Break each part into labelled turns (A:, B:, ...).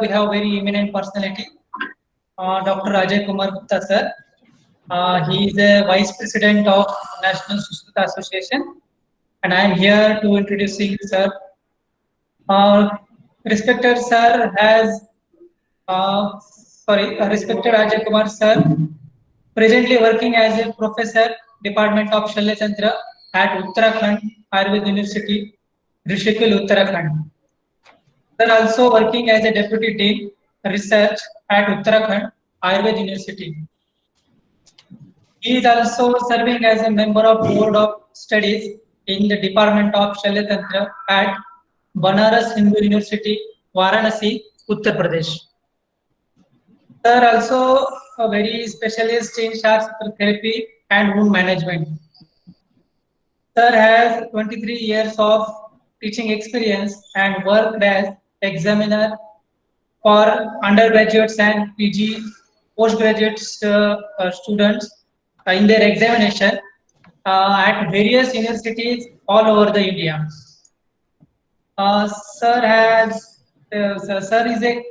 A: we have very eminent personality, Dr. Ajay Kumar Gupta sir. He is the Vice President of National Sushruta Association, and I am here to introducing sir. Uh, respected sir has, respected Ajay Kumar sir, presently working as a professor, Department of Shalya Tantra at Uttarakhand Ayurveda University, Rishikul, Uttarakhand. Sir also working as a Deputy Dean Research at Uttarakhand Ayurveda University. He is also serving as a member of Board of Studies in the Department of Shalya Tantra at Banaras Hindu University, Varanasi, Uttar Pradesh. Sir also a very specialist in Shastra therapy and wound management. Sir has 23 years of teaching experience and worked as examiner for undergraduates and PG postgraduate students in their examination at various universities all over the India. Sir has sir is a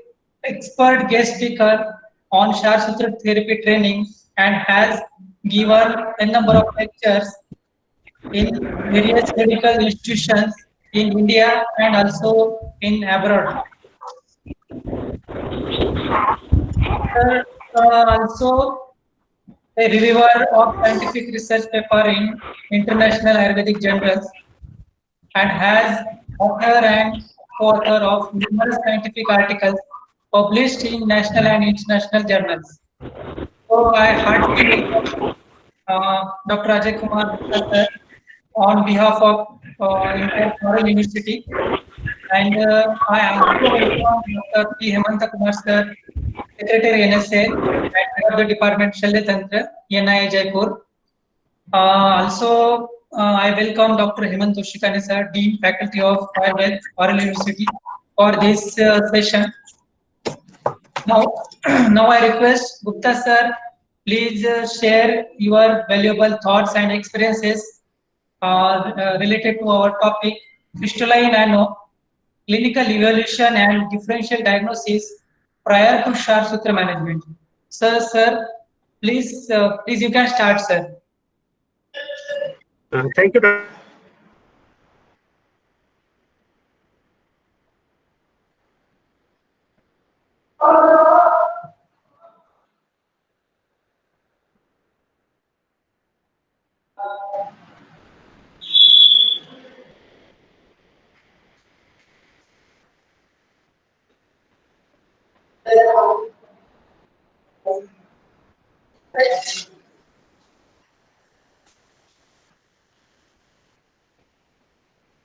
A: expert guest speaker on Shar Sutra therapy training and has given a number of lectures in various medical institutions in India and also in abroad. Sir also a reviewer of scientific research paper in international Ayurvedic journals and has author and co-author of numerous scientific articles published in national and international journals. So I heartily welcome Dr. Ajay Kumar Gupta sir on behalf of entire Foreign University, and I also welcome Dr. P. Hemanta Kumar sir, Secretary NSA and Head of the Department Shalya Tantra, NIA Jaipur. Also, I welcome Dr. Hemant Toshikane sir, Dean Faculty of Ayurveda, Oral University, for this session. Now, now I request Gupta sir, please share your valuable thoughts and experiences related to our topic, crystalline and clinical evaluation and differential diagnosis prior to Shar Sutra management. Sir, please you can start, sir.
B: Thank you, Dr.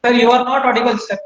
A: Sir, you are not audible, sir.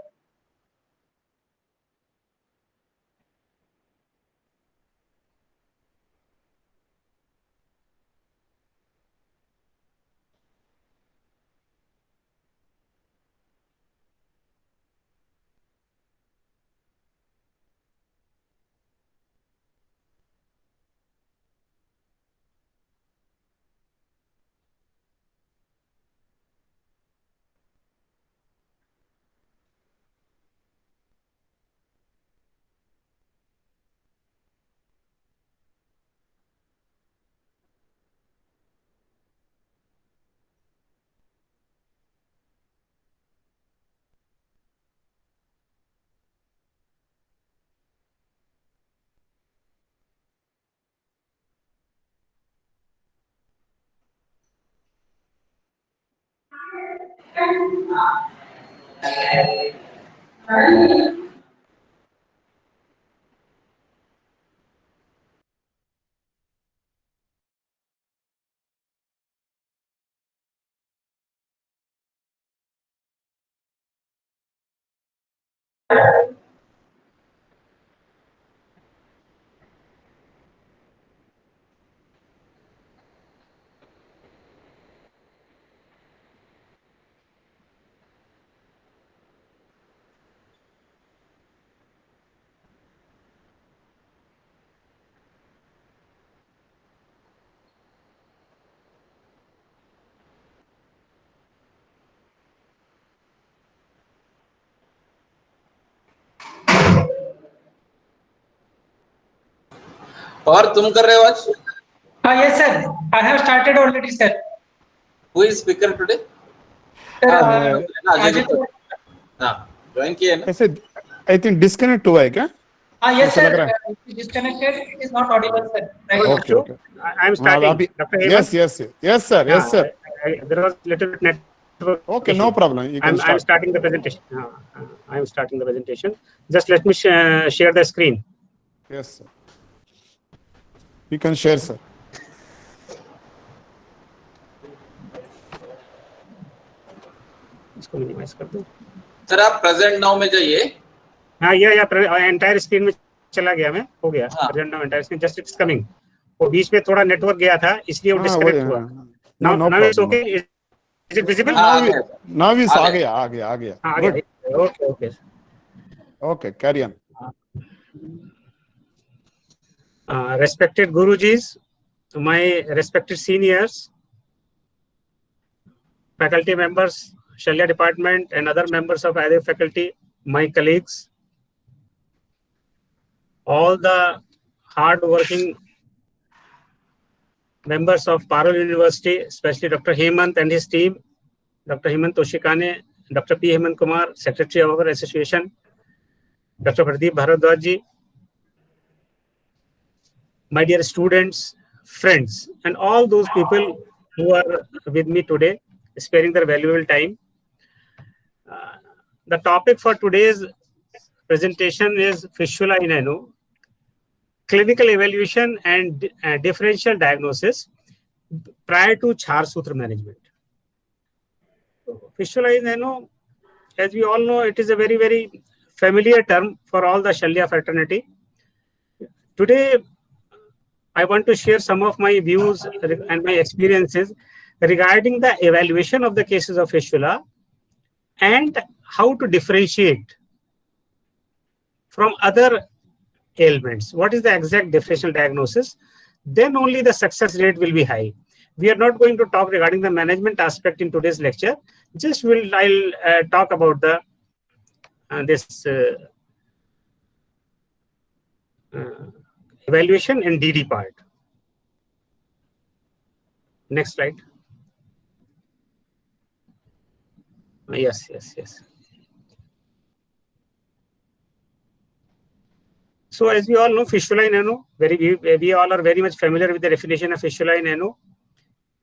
B: और तुम कर रहे हो आज?
A: Yes, sir. I have started already, sir.
B: Who is speaker today?
A: Sir,
B: Ajay
A: Ajit.
B: हाँ, join किया है ना?
C: ऐसे I think disconnect हुआ है क्या?
A: Yes,
C: मुझे लग
A: sir.
C: रहा है।
A: Disconnected. It is not audible, sir. Right.
C: Okay, okay.
D: I am starting. Dr. Hemant?
C: Yes, sir. Yes, sir.
D: There was little bit network.
C: Okay,
D: issue.
C: no problem. You can start.
D: I'm starting the presentation. I am starting the presentation. Just let me share the screen.
C: Yes, sir. You can share, sir.
D: इसको minimise कर दो।
B: Sir आप present now में जाइए।
D: हाँ, ये entire screen में चला गया मैं, हो गया present now entire screen, just it's coming. वो बीच में थोड़ा नेटवर्क गया था इसलिए वो डिस्कनेक्ट हुआ। Now it's okay, is it visible?
C: Now is आ गया।
D: Okay
C: Okay, carry on.
D: Respected Gurujis, my respected seniors, faculty members, Shalya department and other members of Ayurveda faculty, my colleagues, all the hard-working members of Parul University, especially Dr. Hemant and his team, Dr. Hemant Toshikane, Dr. P. Hemant Kumar, Secretary of our association, Dr. Pradeep Bharadwaj ji, my dear students, friends, and all those people who are with me today, sparing their valuable time. The topic for today's presentation is fistula in ano, clinical evaluation and differential diagnosis prior to Char Sutra management. Fistula in ano, as we all know, it is a very, very familiar term for all the Shalya fraternity. Today, I want to share some of my views and my experiences regarding the evaluation of the cases of fistula and how to differentiate from other ailments. What is the exact differential diagnosis? Then only the success rate will be high. We are not going to talk regarding the management aspect in today's lecture. Just I'll talk about the this evaluation and DD part. Next slide. Yes. So as we all know, fistula in ano, we all are very much familiar with the definition of fistula in ano.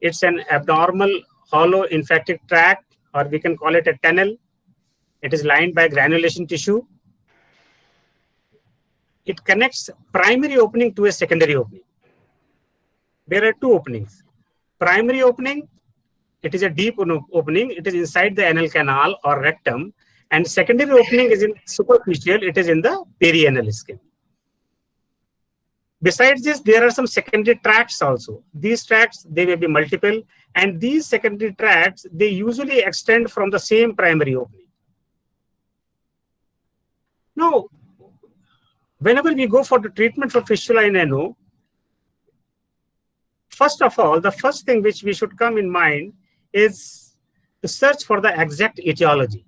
D: It's an abnormal hollow infected tract, or we can call it a tunnel. It is lined by granulation tissue. It connects primary opening to a secondary opening. There are two openings. Primary opening, it is a deep opening. It is inside the anal canal or rectum. And secondary opening is in superficial. It is in the perianal skin. Besides this, there are some secondary tracts also. These tracts, they may be multiple. And these secondary tracts, they usually extend from the same primary opening. Now, whenever we go for the treatment for fistula in ano, first of all, the first thing which we should come in mind is to search for the exact etiology.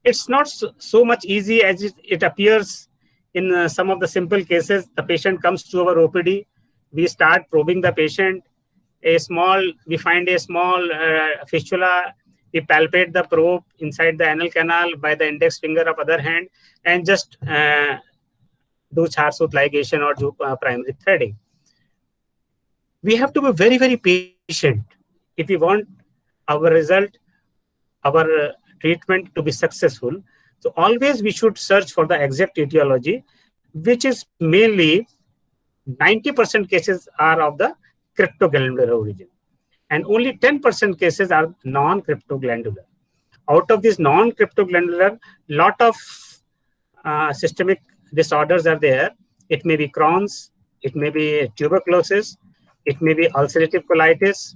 D: It's not so much easy as it appears in some of the simple cases. The patient comes to our OPD, we start probing the patient. We find a small fistula. We palpate the probe inside the anal canal by the index finger of other hand and just do Charsuth ligation or do primary threading. We have to be very, very patient if we want our result, our treatment to be successful. So always we should search for the exact etiology, which is mainly 90% cases are of the cryptoglandular origin. And only 10% cases are non-cryptoglandular. Out of these non-cryptoglandular, lot of systemic disorders are there. It may be Crohn's, it may be tuberculosis, it may be ulcerative colitis,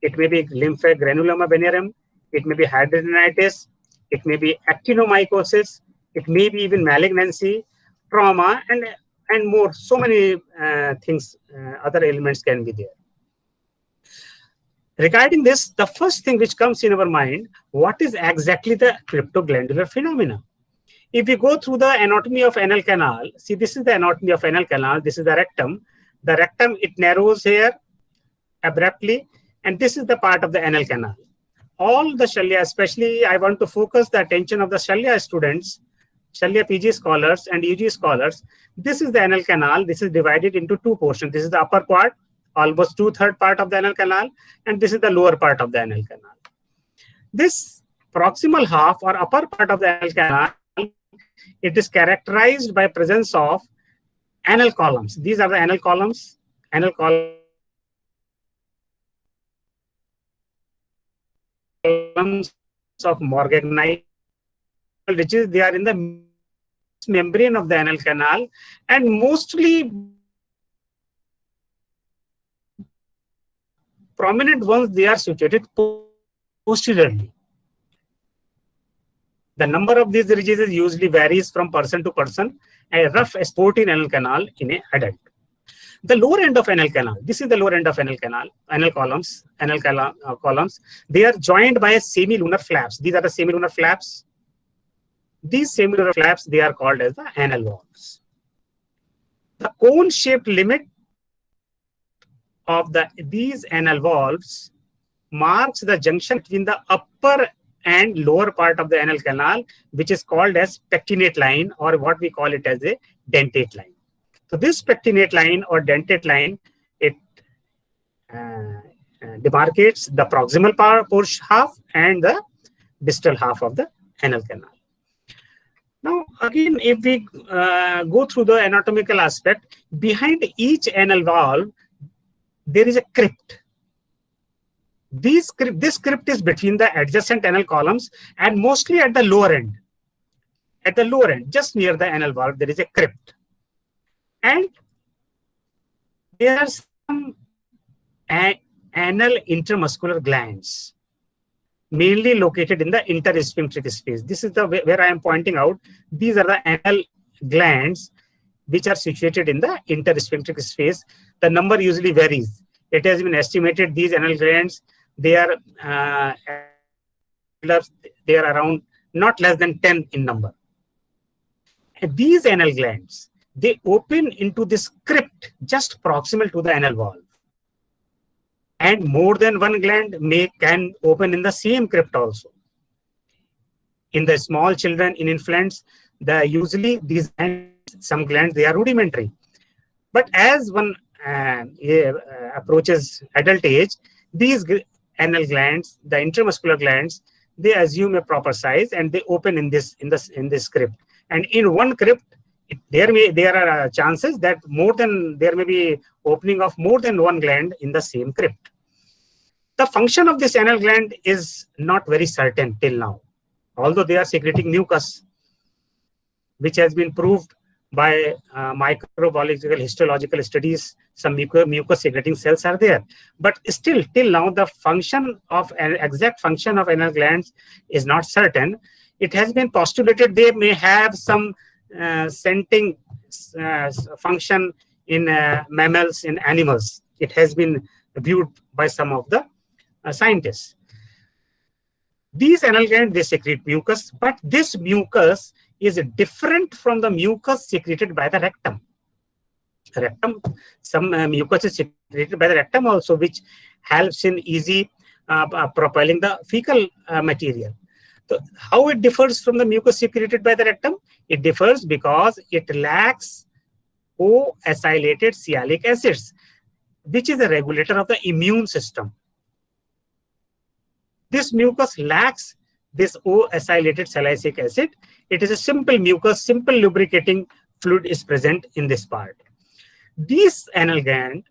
D: it may be lymphogranuloma venereum, it may be hidradenitis, it may be actinomycosis, it may be even malignancy, trauma, and more. So many things, other ailments can be there. Regarding this, the first thing which comes in our mind, what is exactly the cryptoglandular phenomena? If we go through the anatomy of anal canal, see, this is the anatomy of anal canal. This is the rectum. The rectum, it narrows here abruptly, and this is the part of the anal canal. All the Shalya, especially I want to focus the attention of the Shalya students, Shalya PG scholars and UG scholars. This is the anal canal. This is divided into two portions. This is the upper part, almost 2/3 part of the anal canal, and this is the lower part of the anal canal. This proximal half or upper part of the anal canal, it is characterized by presence of anal columns. These are the anal columns. Anal columns of Morgagni, which is they are in the membrane of the anal canal, and mostly prominent ones, they are situated posteriorly. The number of these ridges usually varies from person to person. A rough estimate in anal canal in an adult. The lower end of anal canal, this is the lower end of anal canal, anal columns, columns. They are joined by semilunar flaps. These are the semilunar flaps. These semilunar flaps, they are called as the anal valves. The cone-shaped limit of these anal valves marks the junction between the upper and lower part of the anal canal, which is called as pectinate line, or what we call it as a dentate line. So this pectinate line or dentate line, it demarcates the proximal half and the distal half of the anal canal. Now, again, if we go through the anatomical aspect, behind each anal valve, there is a crypt. This crypt is between the adjacent anal columns and mostly at the lower end. At the lower end, just near the anal valve, there is a crypt. And there are some anal intramuscular glands, mainly located in the intersphincteric space. This is the where I am pointing out. These are the anal glands which are situated in the intersphincteric space. The number usually varies. It has been estimated these anal glands, they are around not less than 10 in number. And these anal glands, they open into this crypt just proximal to the anal valve. And more than one gland can open in the same crypt also. In the small children, in infants, usually these some glands, they are rudimentary. But as one approaches adult age, these anal glands, the intramuscular glands, they assume a proper size and they open in this crypt. And in one crypt, there are chances that there may be opening of more than one gland in the same crypt. The function of this anal gland is not very certain till now, although they are secreting mucus, which has been proved by microbiological histological studies. Some mucus secreting cells are there, but still till now the exact function of anal glands is not certain. It has been postulated they may have some scenting function in mammals, in animals. It has been viewed by some of the scientists. These anal glands, they secrete mucus, but this mucus is different from the mucus secreted by the rectum. Some mucus is secreted by the rectum also, which helps in easy propelling the fecal material. So how it differs from the mucus secreted by the rectum? It differs because it lacks O-acylated sialic acids, which is a regulator of the immune system. This mucus lacks this O-acylated salicylic acid. It is a simple mucus, simple lubricating fluid is present in this part. This anal gland,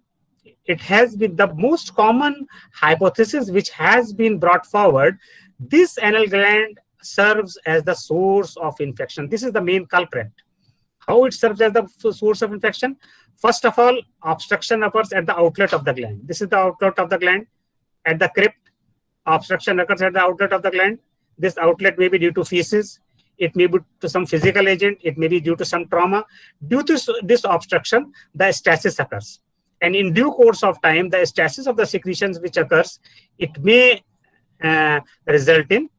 D: it has been the most common hypothesis which has been brought forward. This anal gland serves as the source of infection. This is the main culprit. How it serves as the source of infection? First of all, obstruction occurs at the outlet of the gland. This is the outlet of the gland at the crypt. Obstruction occurs at the outlet of the gland. This outlet may be due to feces. It may be to some physical agent. It may be due to some trauma. Due to this obstruction, the stasis occurs. And in due course of time, the stasis of the secretions which occurs, it may result in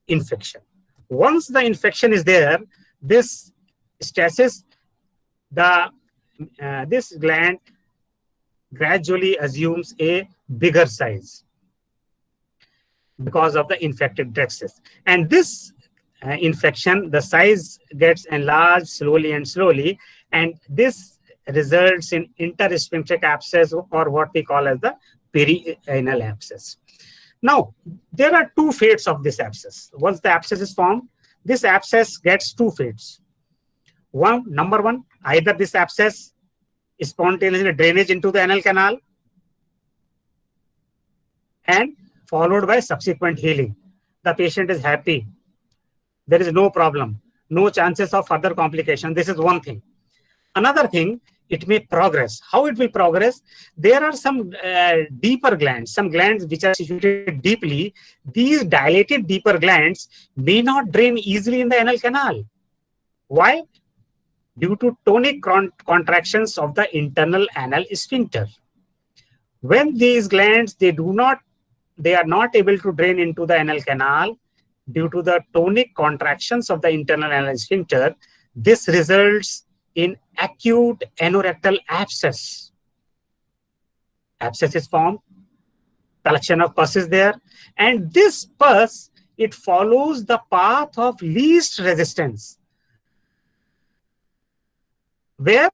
D: infection. Once the infection is there, this stresses the this gland gradually assumes a bigger size because of the infected drexis. And this infection, the size gets enlarged slowly and slowly, and this results in intersphincteric abscess, or what we call as the perianal abscess. Now, there are two fates of this abscess. Once the abscess is formed, this abscess gets two fates. Number one, either this abscess is spontaneously drainage into the anal canal and followed by subsequent healing. The patient is happy. There is no problem, no chances of further complication. This is one thing. Another thing, it may progress. How it will progress? There are some deeper glands, some glands which are situated deeply. These dilated deeper glands may not drain easily in the anal canal. Why? Due to tonic contractions of the internal anal sphincter. When these glands, they are not able to drain into the anal canal due to the tonic contractions of the internal anal sphincter, this results in acute anorectal abscess. Abscess is formed, collection of pus is there, and this pus, it follows the path of least resistance. Where?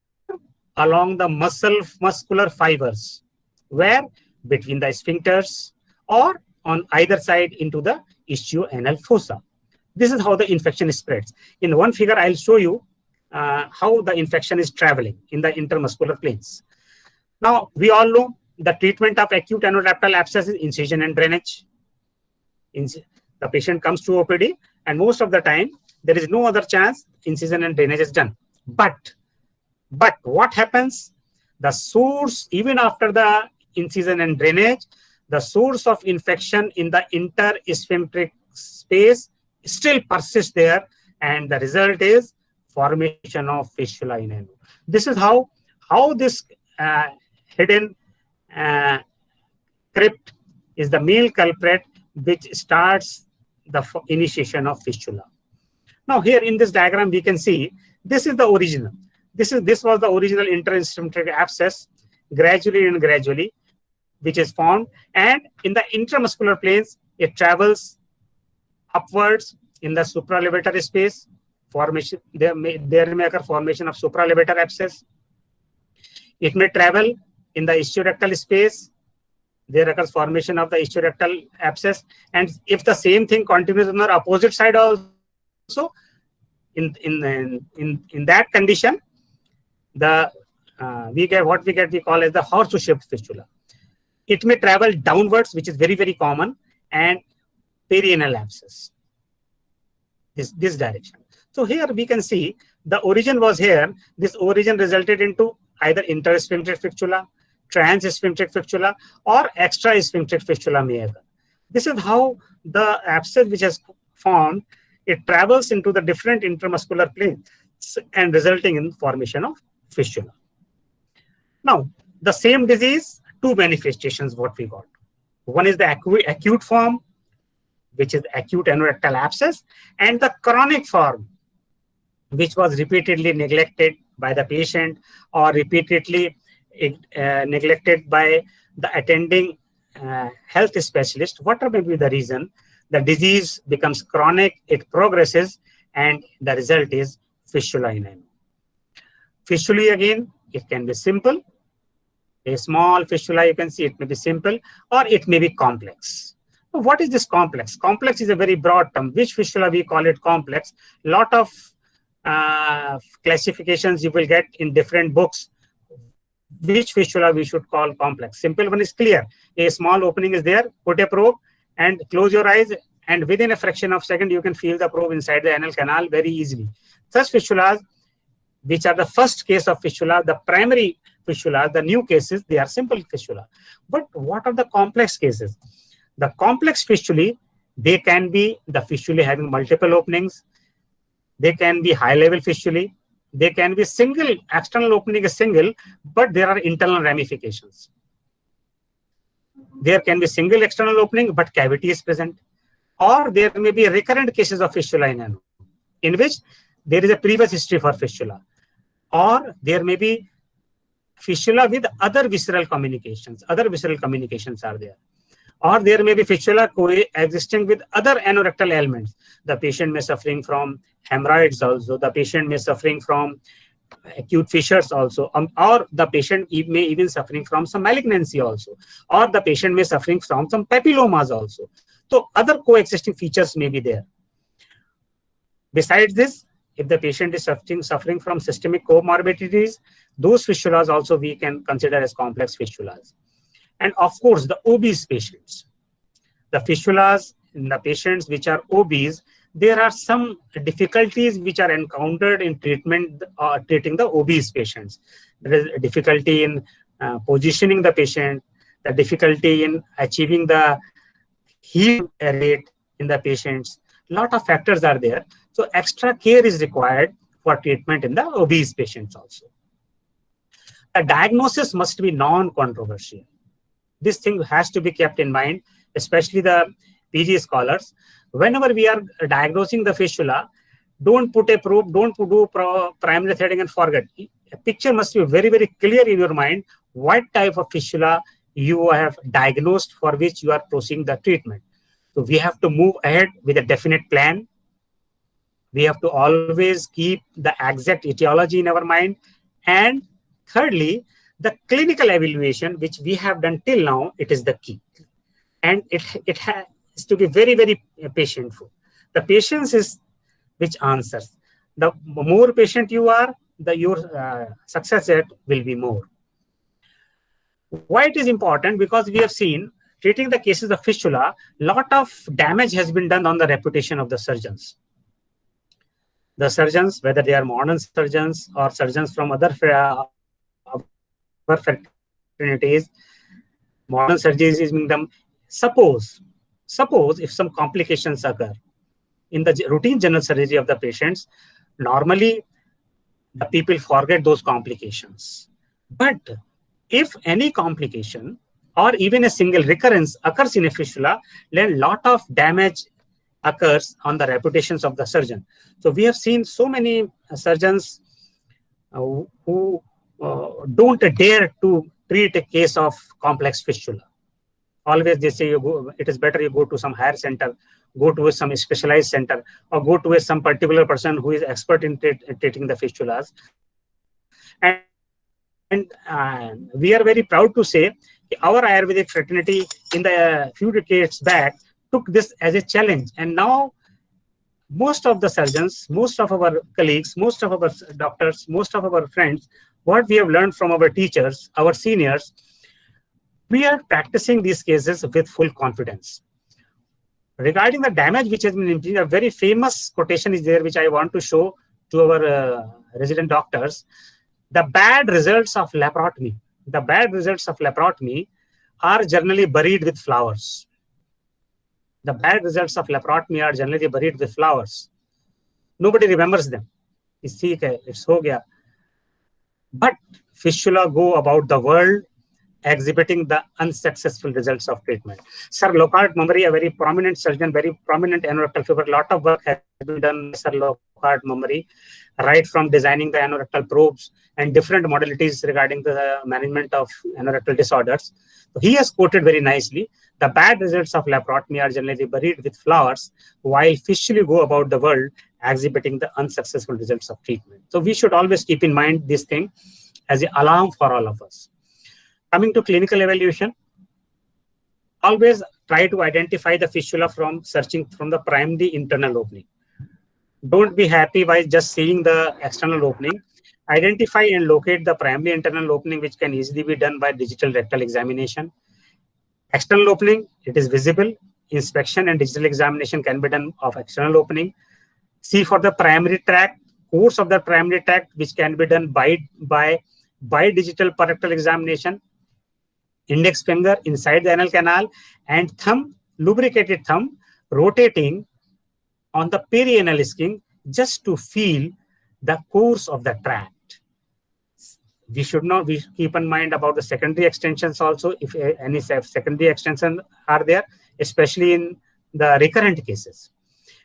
D: Along the muscular fibers. Where? Between the sphincters or on either side into the ischioanal fossa. This is how the infection spreads. In one figure, I'll show you how the infection is traveling in the intermuscular planes. Now, we all know the treatment of acute anorectal abscess is incision and drainage. The patient comes to OPD, and most of the time, there is no other chance, incision and drainage is done. But what happens? The source, even after the incision and drainage, the source of infection in the intersphincteric space still persists there, and the result is formation of fistula in ano. This is how this hidden crypt is the male culprit which starts the initiation of fistula. Now here in this diagram we can see this is the original. This was the original intersphincteric abscess, gradually which is formed, and in the intramuscular planes it travels upwards in the supralevator space. Formation there may occur formation of supralevator abscess. It may travel in the ischiorectal space. There occurs formation of the ischiorectal abscess, and if the same thing continues on the opposite side also, in that condition, we call as the horseshoe-shaped fistula. It may travel downwards, which is very common, and perianal abscess. This direction. So here we can see the origin was here. This origin resulted into either intersphincteric fistula, transsphincteric fistula, or extrasphincteric fistula may occur. This is how the abscess which has formed, it travels into the different intramuscular planes and resulting in formation of fistula. Now, the same disease, two manifestations what we got. One is the acute form, which is acute anorectal abscess, and the chronic form, which was repeatedly neglected by the patient or repeatedly neglected by the attending health specialist. Whatever may be the reason, the disease becomes chronic, it progresses, and the result is fistula in ano. Fistulae again, it can be simple. A small fistula, you can see it may be simple, or it may be complex. So what is this complex? Complex is a very broad term. Which fistula we call it complex? Lot of classifications you will get in different books. Which fistula we should call complex? Simple one is clear. A small opening is there, put a probe and close your eyes, and within a fraction of a second you can feel the probe inside the anal canal very easily. Such fistulas, which are the first case of fistula, the primary fistula, the new cases, they are simple fistula. But what are the complex cases? The complex fistulae, they can be the fistulae having multiple openings. They can be high-level fistulae. They can be single, external opening is single, but there are internal ramifications. There can be single external opening, but cavity is present. Or there may be recurrent cases of fistula in ano, in which there is a previous history for fistula, or there may be fistula with other visceral communications. Other visceral communications are there. Or there may be fistula coexisting with other anorectal ailments. The patient may suffering from hemorrhoids also. The patient may suffering from acute fissures also. Or the patient may even suffering from some malignancy also. Or the patient may suffering from some papillomas also. So other coexisting features may be there. Besides this, if the patient is suffering from systemic comorbidities, those fistulas also we can consider as complex fistulas. And of course, the obese patients. The fistulas in the patients which are obese, there are some difficulties which are encountered in treating the obese patients. There is a difficulty in positioning the patient, the difficulty in achieving the heal rate in the patients. Lot of factors are there. So extra care is required for treatment in the obese patients also. The diagnosis must be non-controversial. This thing has to be kept in mind, especially the PG scholars. Whenever we are diagnosing the fistula, don't put a probe, don't do primary threading and forget. A picture must be very, very clear in your mind what type of fistula you have diagnosed for which you are proceeding the treatment. So we have to move ahead with a definite plan. We have to always keep the exact etiology in our mind. And thirdly, the clinical evaluation, which we have done till now, it is the key. And it has to be very, very patientful. The patience is which answers. The more patient you are, your success rate will be more. Why it is important? Because we have seen, treating the cases of fistula, lot of damage has been done on the reputation of the surgeons. The surgeons, whether they are modern surgeons or surgeons from other fraternities, modern surgeries is being done. Suppose if some complications occur in the routine general surgery of the patients, normally the people forget those complications. But if any complication or even a single recurrence occurs in a fistula, then a lot of damage occurs on the reputations of the surgeon. So we have seen so many surgeons who don't dare to treat a case of complex fistula. Always they say it is better you go to some higher center, go to some specialized center, or go to some particular person who is expert in treating the fistulas. And we are very proud to say our Ayurvedic fraternity in the few decades back took this as a challenge. And now most of the surgeons, most of our colleagues, most of our doctors, most of our friends, what we have learned from our teachers, our seniors, we are practicing these cases with full confidence. Regarding the damage which has been inflicted, a very famous quotation is there which I want to show to our resident doctors. The bad results of laparotomy, are generally buried with flowers. The bad results of laparotomy are generally buried with flowers. Nobody remembers them. It's ho gaya. But fistula go about the world exhibiting the unsuccessful results of treatment. Sir Lockhart Mummery, a very prominent surgeon, very prominent anorectal fiber, a lot of work has been done by Sir Lockhart Mummery, right from designing the anorectal probes and different modalities regarding the management of anorectal disorders. So he has quoted very nicely, the bad results of laparotomy are generally buried with flowers, while fistulae go about the world exhibiting the unsuccessful results of treatment. So we should always keep in mind this thing as an alarm for all of us. Coming to clinical evaluation, always try to identify the fistula from searching from the primary internal opening. Don't be happy by just seeing the external opening. Identify and locate the primary internal opening, which can easily be done by digital rectal examination. External opening, it is visible. Inspection and digital examination can be done of external opening. See for the primary tract, course of the primary tract, which can be done by digital rectal examination. Index finger inside the anal canal and thumb, lubricated thumb, rotating on the perianal skin just to feel the course of the tract. We should not keep in mind about the secondary extensions also, if any secondary extensions are there, especially in the recurrent cases.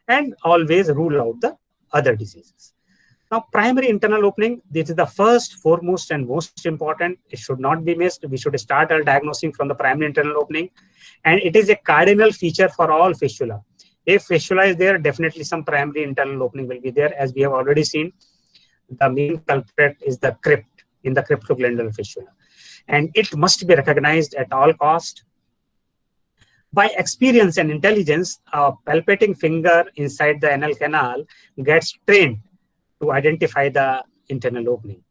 D: And always rule out the other diseases. Now, primary internal opening, this is the first, foremost, and most important. It should not be missed. We should start our diagnosing from the primary internal opening. And it is a cardinal feature for all fistula. If fistula is there, definitely some primary internal opening will be there. As we have already seen, the main culprit is the crypt in the cryptoglandular fistula. And it must be recognized at all cost. By experience and intelligence, a palpating finger inside the anal canal gets trained to identify the internal opening.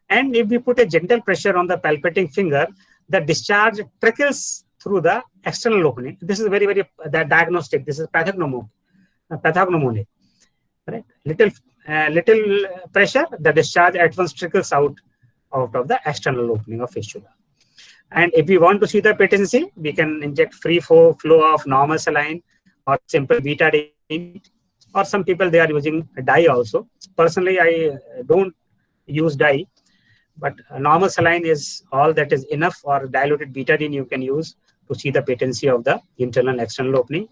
D: And if we put a gentle pressure on the palpating finger, the discharge trickles through the external opening. This is very, very diagnostic. This is pathognomonic. Right? Little pressure, the discharge at once trickles out of the external opening of fistula. And if we want to see the patency, we can inject free flow of normal saline or simple betadine, or some people, they are using dye also. Personally, I don't use dye, but normal saline is all that is enough, or diluted betadine you can use to see the patency of the internal and external opening.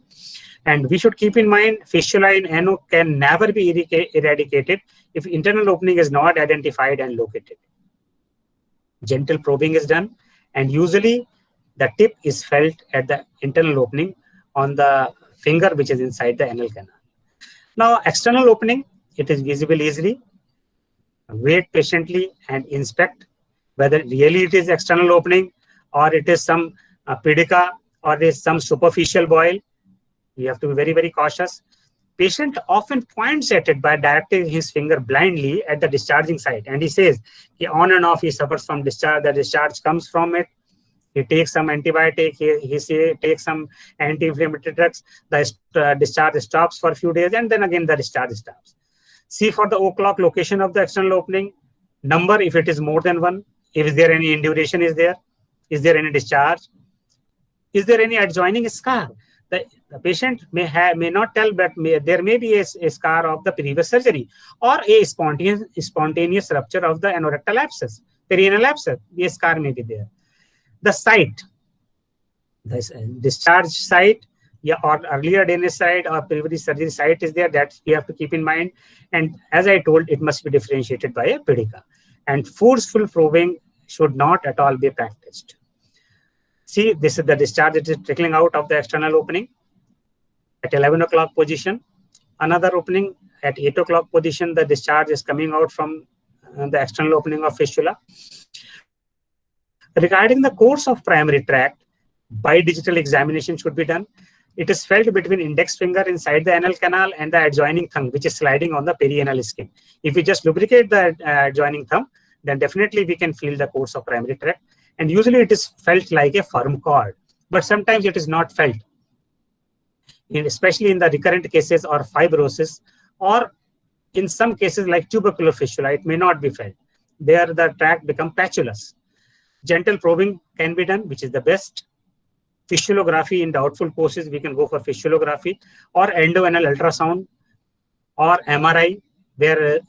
D: And we should keep in mind, fistula in ano can never be eradicated if internal opening is not identified and located. Gentle probing is done, and usually the tip is felt at the internal opening on the finger which is inside the anal canal. Now, external opening, it is visible easily. Wait patiently and inspect whether really it is external opening, or it is some pedica, or it is some superficial boil. We have to be very, very cautious. Patient often points at it by directing his finger blindly at the discharging site. And he says, on and off, he suffers from discharge. The discharge comes from it. He takes some antibiotic. He takes some anti-inflammatory drugs. The discharge stops for a few days, and then again the discharge stops. See for the o'clock location of the external opening. Number, if it is more than one. If there any induration is there. Is there any discharge? Is there any adjoining scar? The patient may not tell, but there may be a scar of the previous surgery, or a spontaneous rupture of the anorectal abscess, perianal abscess. The scar may be there. The site, the discharge site, or earlier drainage site or previous surgery site is there. That we have to keep in mind. And as I told, it must be differentiated by a pedica. And forceful probing should not at all be practiced. See, this is the discharge. It is trickling out of the external opening at 11 o'clock position. Another opening at 8 o'clock position. The discharge is coming out from the external opening of fistula. Regarding the course of primary tract, bidigital examination should be done. It is felt between index finger inside the anal canal and the adjoining thumb, which is sliding on the perianal skin. If we just lubricate the adjoining thumb, then definitely we can feel the course of primary tract. And usually it is felt like a firm cord, but sometimes it is not felt. Especially in the recurrent cases or fibrosis, or in some cases like tubercular fistula, it may not be felt. There the tract becomes patulous. Gentle probing can be done, which is the best. Fistulography in doubtful cases, we can go for fistulography, or endoanal ultrasound, or MRI, where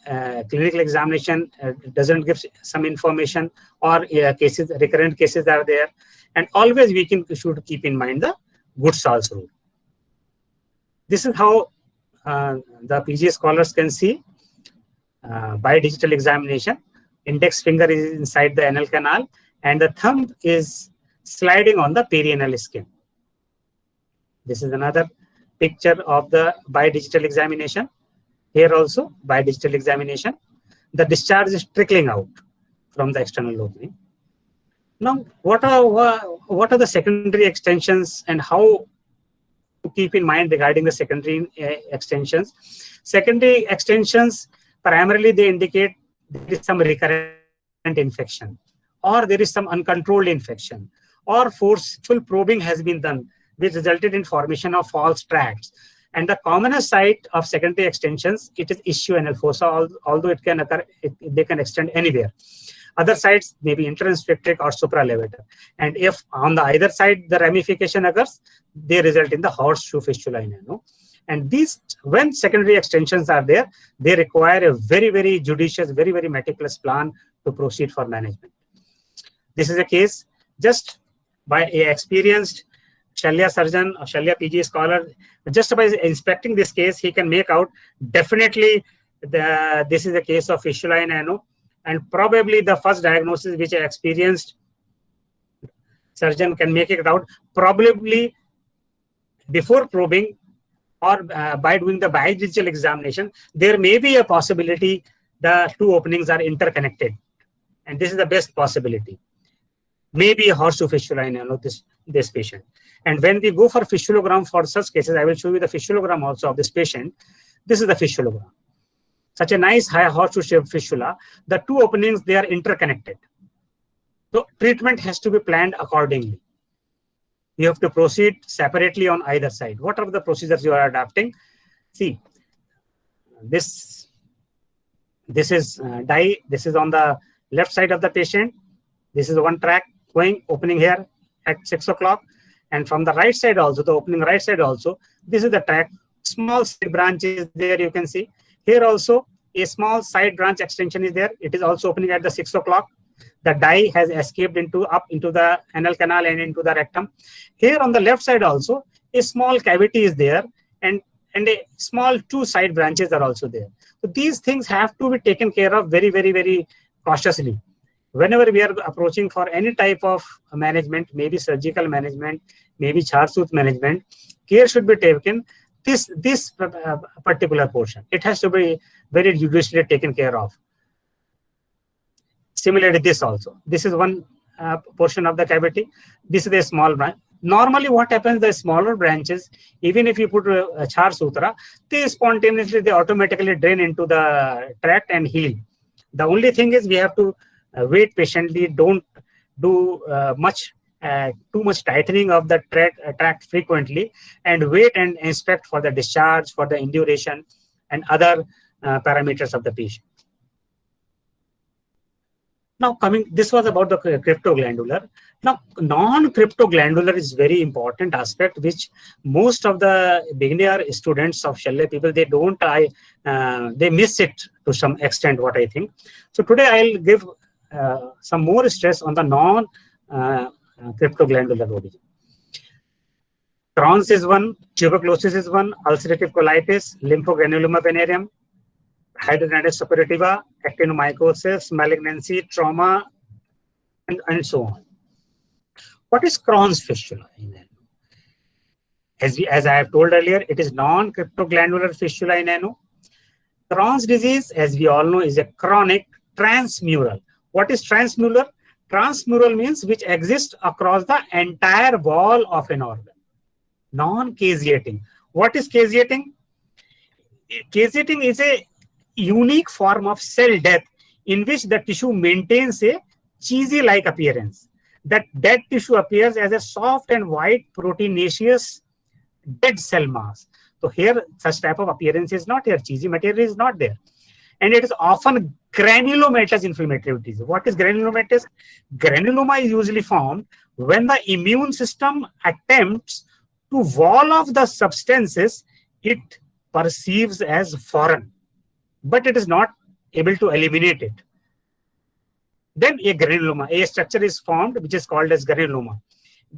D: clinical examination doesn't give some information, or recurrent cases are there. And always we should keep in mind the Goodsall's rule. This is how the PG scholars can see by digital examination. Index finger is inside the anal canal, and the thumb is sliding on the perianal skin. This is another picture of the bidigital examination. Here also, bidigital examination, the discharge is trickling out from the external opening. Now, what are the secondary extensions, and how to keep in mind regarding the secondary extensions? Secondary extensions, primarily they indicate there is some recurrent infection, or there is some uncontrolled infection, or forceful probing has been done, which resulted in formation of false tracts. And the commonest site of secondary extensions, it is ischial fossa, although it can occur, they can extend anywhere. Other sites may be intersphincteric or supralevator. And if on the either side the ramification occurs, they result in the horseshoe fistula in ano. And these, when secondary extensions are there, they require a very, very judicious, very, very meticulous plan to proceed for management. This is a case just by an experienced Shalya surgeon or Shalya PG scholar. Just by inspecting this case, he can make out definitely This is the case of fistula in ano, and probably the first diagnosis which I experienced, surgeon can make it out, probably before probing or by doing the bidigital examination, there may be a possibility the two openings are interconnected. And this is the best possibility. Maybe a horseshoe fistula in ano, this patient. And when we go for fistulogram for such cases, I will show you the fistulogram also of this patient. This is the fistulogram. Such a nice high horseshoe-shaped fistula. The two openings, they are interconnected. So treatment has to be planned accordingly. You have to proceed separately on either side. What are the procedures you are adapting? See, this is dye. This is on the left side of the patient. This is one track going, opening here at 6 o'clock. And from the right side also, the opening right side also, this is the track. Small side branch is there, you can see. Here also, a small side branch extension is there. It is also opening at the 6 o'clock. The dye has escaped up into the anal canal and into the rectum. Here on the left side also, a small cavity is there, and a small two side branches are also there. So these things have to be taken care of very, very, very cautiously. Whenever we are approaching for any type of management, maybe surgical management, maybe char-tooth management, care should be taken. This particular portion, it has to be very judiciously taken care of. Similarly, this also. This is one portion of the cavity. This is a small branch. Normally, what happens, the smaller branches, even if you put a char sutra, they automatically drain into the tract and heal. The only thing is we have to wait patiently. Don't do too much tightening of the tract frequently, and wait and inspect for the discharge, for the induration, and other parameters of the patient. Now this was about the cryptoglandular. Now non-cryptoglandular is very important aspect, which most of the beginner students of Shalle people, they miss it to some extent, what I think. So today I'll give some more stress on the non-cryptoglandular origin. Crohn's is one, tuberculosis is one, ulcerative colitis, lymphogranuloma venereum, hidradenitis suppurativa, actinomycosis, malignancy, trauma, and so on. What is Crohn's fistula? As I have told earlier, it is non-cryptoglandular fistula in ano. Crohn's disease, as we all know, is a chronic transmural. What is transmural? Transmural means which exists across the entire wall of an organ. Non-caseating. What is caseating? Caseating is a unique form of cell death in which the tissue maintains a cheesy-like appearance. That dead tissue appears as a soft and white proteinaceous dead cell mass. So here, such type of appearance is not here. Cheesy material is not there. And it is often granulomatous inflammatory disease. What is granulomatous? Granuloma is usually formed when the immune system attempts to wall off the substances it perceives as foreign, but it is not able to eliminate it. Then a granuloma, a structure is formed which is called as granuloma.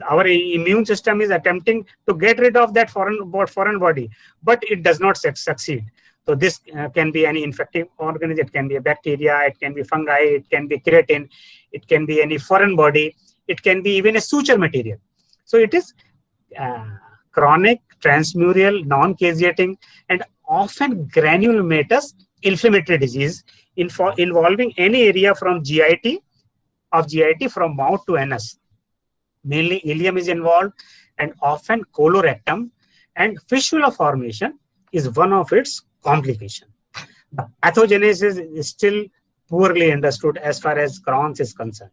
D: Our immune system is attempting to get rid of that foreign body, but it does not succeed. So this can be any infective organism, it can be a bacteria, it can be fungi, it can be keratin, it can be any foreign body, it can be even a suture material. So it is chronic, transmural, non-caseating, and often granulomatous inflammatory disease involving any area from GIT from mouth to anus. Mainly ileum is involved, and often colorectum, and fistula formation is one of its complications. The pathogenesis is still poorly understood as far as Crohn's is concerned.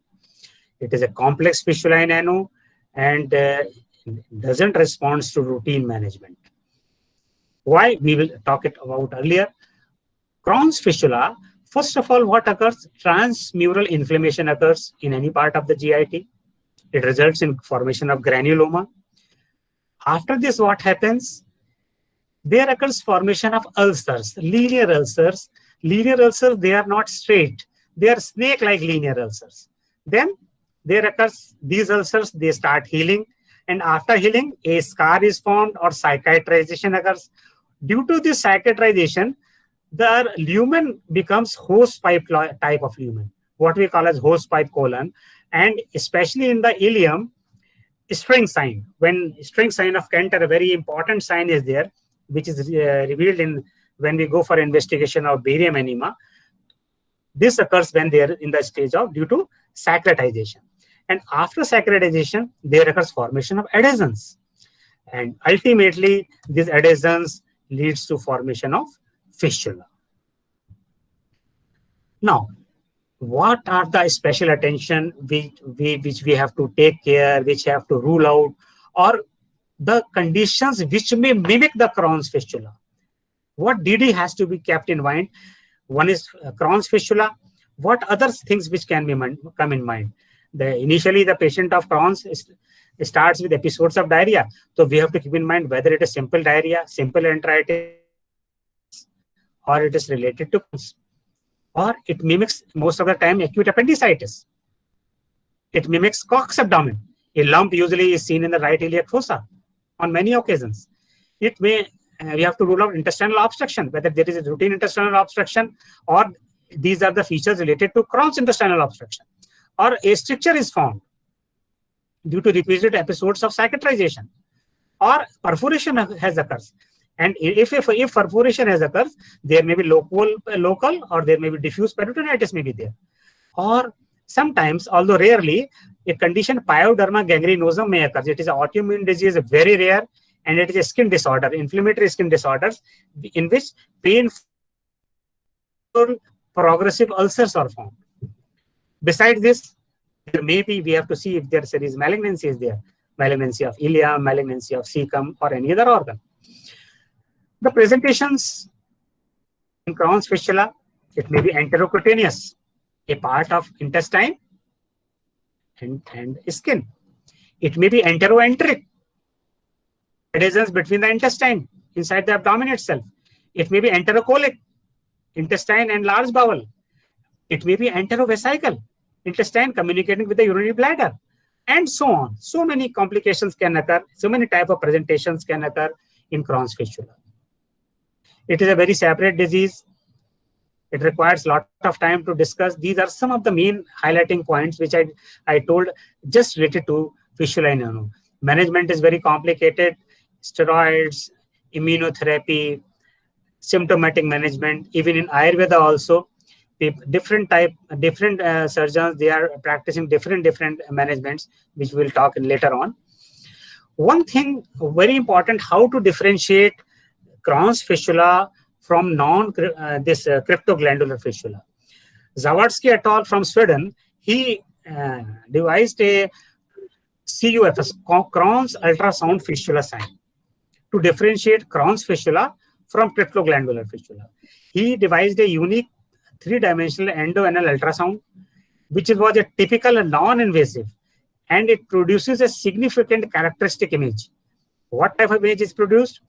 D: It is a complex fistula in ano and doesn't respond to routine management. Why? We will talk it about earlier. Crohn's fistula, first of all, what occurs? Transmural inflammation occurs in any part of the GIT. It results in formation of granuloma. After this, what happens? There occurs formation of ulcers, linear ulcers. Linear ulcers, they are not straight. They are snake-like linear ulcers. Then there occurs these ulcers, they start healing. And after healing, a scar is formed or cicatrization occurs. Due to this cicatrization, the lumen becomes hose pipe type of lumen, what we call as hose pipe colon, and especially in the ileum, string sign. When string sign of Kent, a very important sign is there, which is revealed in when we go for investigation of barium enema. This occurs when they are in the stage of due to saccharitization. And after saccharitization, there occurs formation of adhesions. And ultimately, these adhesions leads to formation of fistula. Now, what are the special attention which we have to take care, which have to rule out, or the conditions which may mimic the Crohn's fistula? What DD has to be kept in mind? One is Crohn's fistula. What other things which can be come in mind? Initially, the patient of Crohn's starts with episodes of diarrhea. So we have to keep in mind whether it is simple diarrhea, simple enteritis, or it is related to Crohn's. Or it mimics most of the time acute appendicitis. It mimics Cox's abdomen. A lump usually is seen in the right iliac fossa on many occasions. It may, we have to rule out intestinal obstruction, whether there is a routine intestinal obstruction or these are the features related to Crohn's intestinal obstruction. Or a stricture is found due to repeated episodes of cicatrization, or perforation has occurred. And if perforation has occurred, there may be local or there may be diffuse peritonitis may be there. Or sometimes, although rarely, a condition pyoderma gangrenosum may occur. It is an autoimmune disease, very rare, and it is a skin disorder, inflammatory skin disorders, in which painful progressive ulcers are found. Besides this, there may be, we have to see if there is malignancy is there, malignancy of ileum, malignancy of cecum, or any other organ. The presentations in Crohn's fistula, it may be enterocutaneous, a part of intestine and skin. It may be enteroenteric, adhesions between the intestine, inside the abdomen itself. It may be enterocolic, intestine and large bowel. It may be enterovesical, intestine communicating with the urinary bladder, and so on. So many complications can occur, so many type of presentations can occur in Crohn's fistula. It is a very separate disease. It requires a lot of time to discuss. These are some of the main highlighting points which I told just related to fistula in Anu. Management is very complicated. Steroids, immunotherapy, symptomatic management, even in Ayurveda also, different surgeons, they are practicing different managements, which we'll talk later on. One thing very important, how to differentiate Crohn's fistula from cryptoglandular fistula. Zawadzki et al. From Sweden, he devised a CUFS, Crohn's ultrasound fistula sign, to differentiate Crohn's fistula from cryptoglandular fistula. He devised a unique three-dimensional endoanal ultrasound, which was a typical and non-invasive, and it produces a significant characteristic image. What type of image is produced?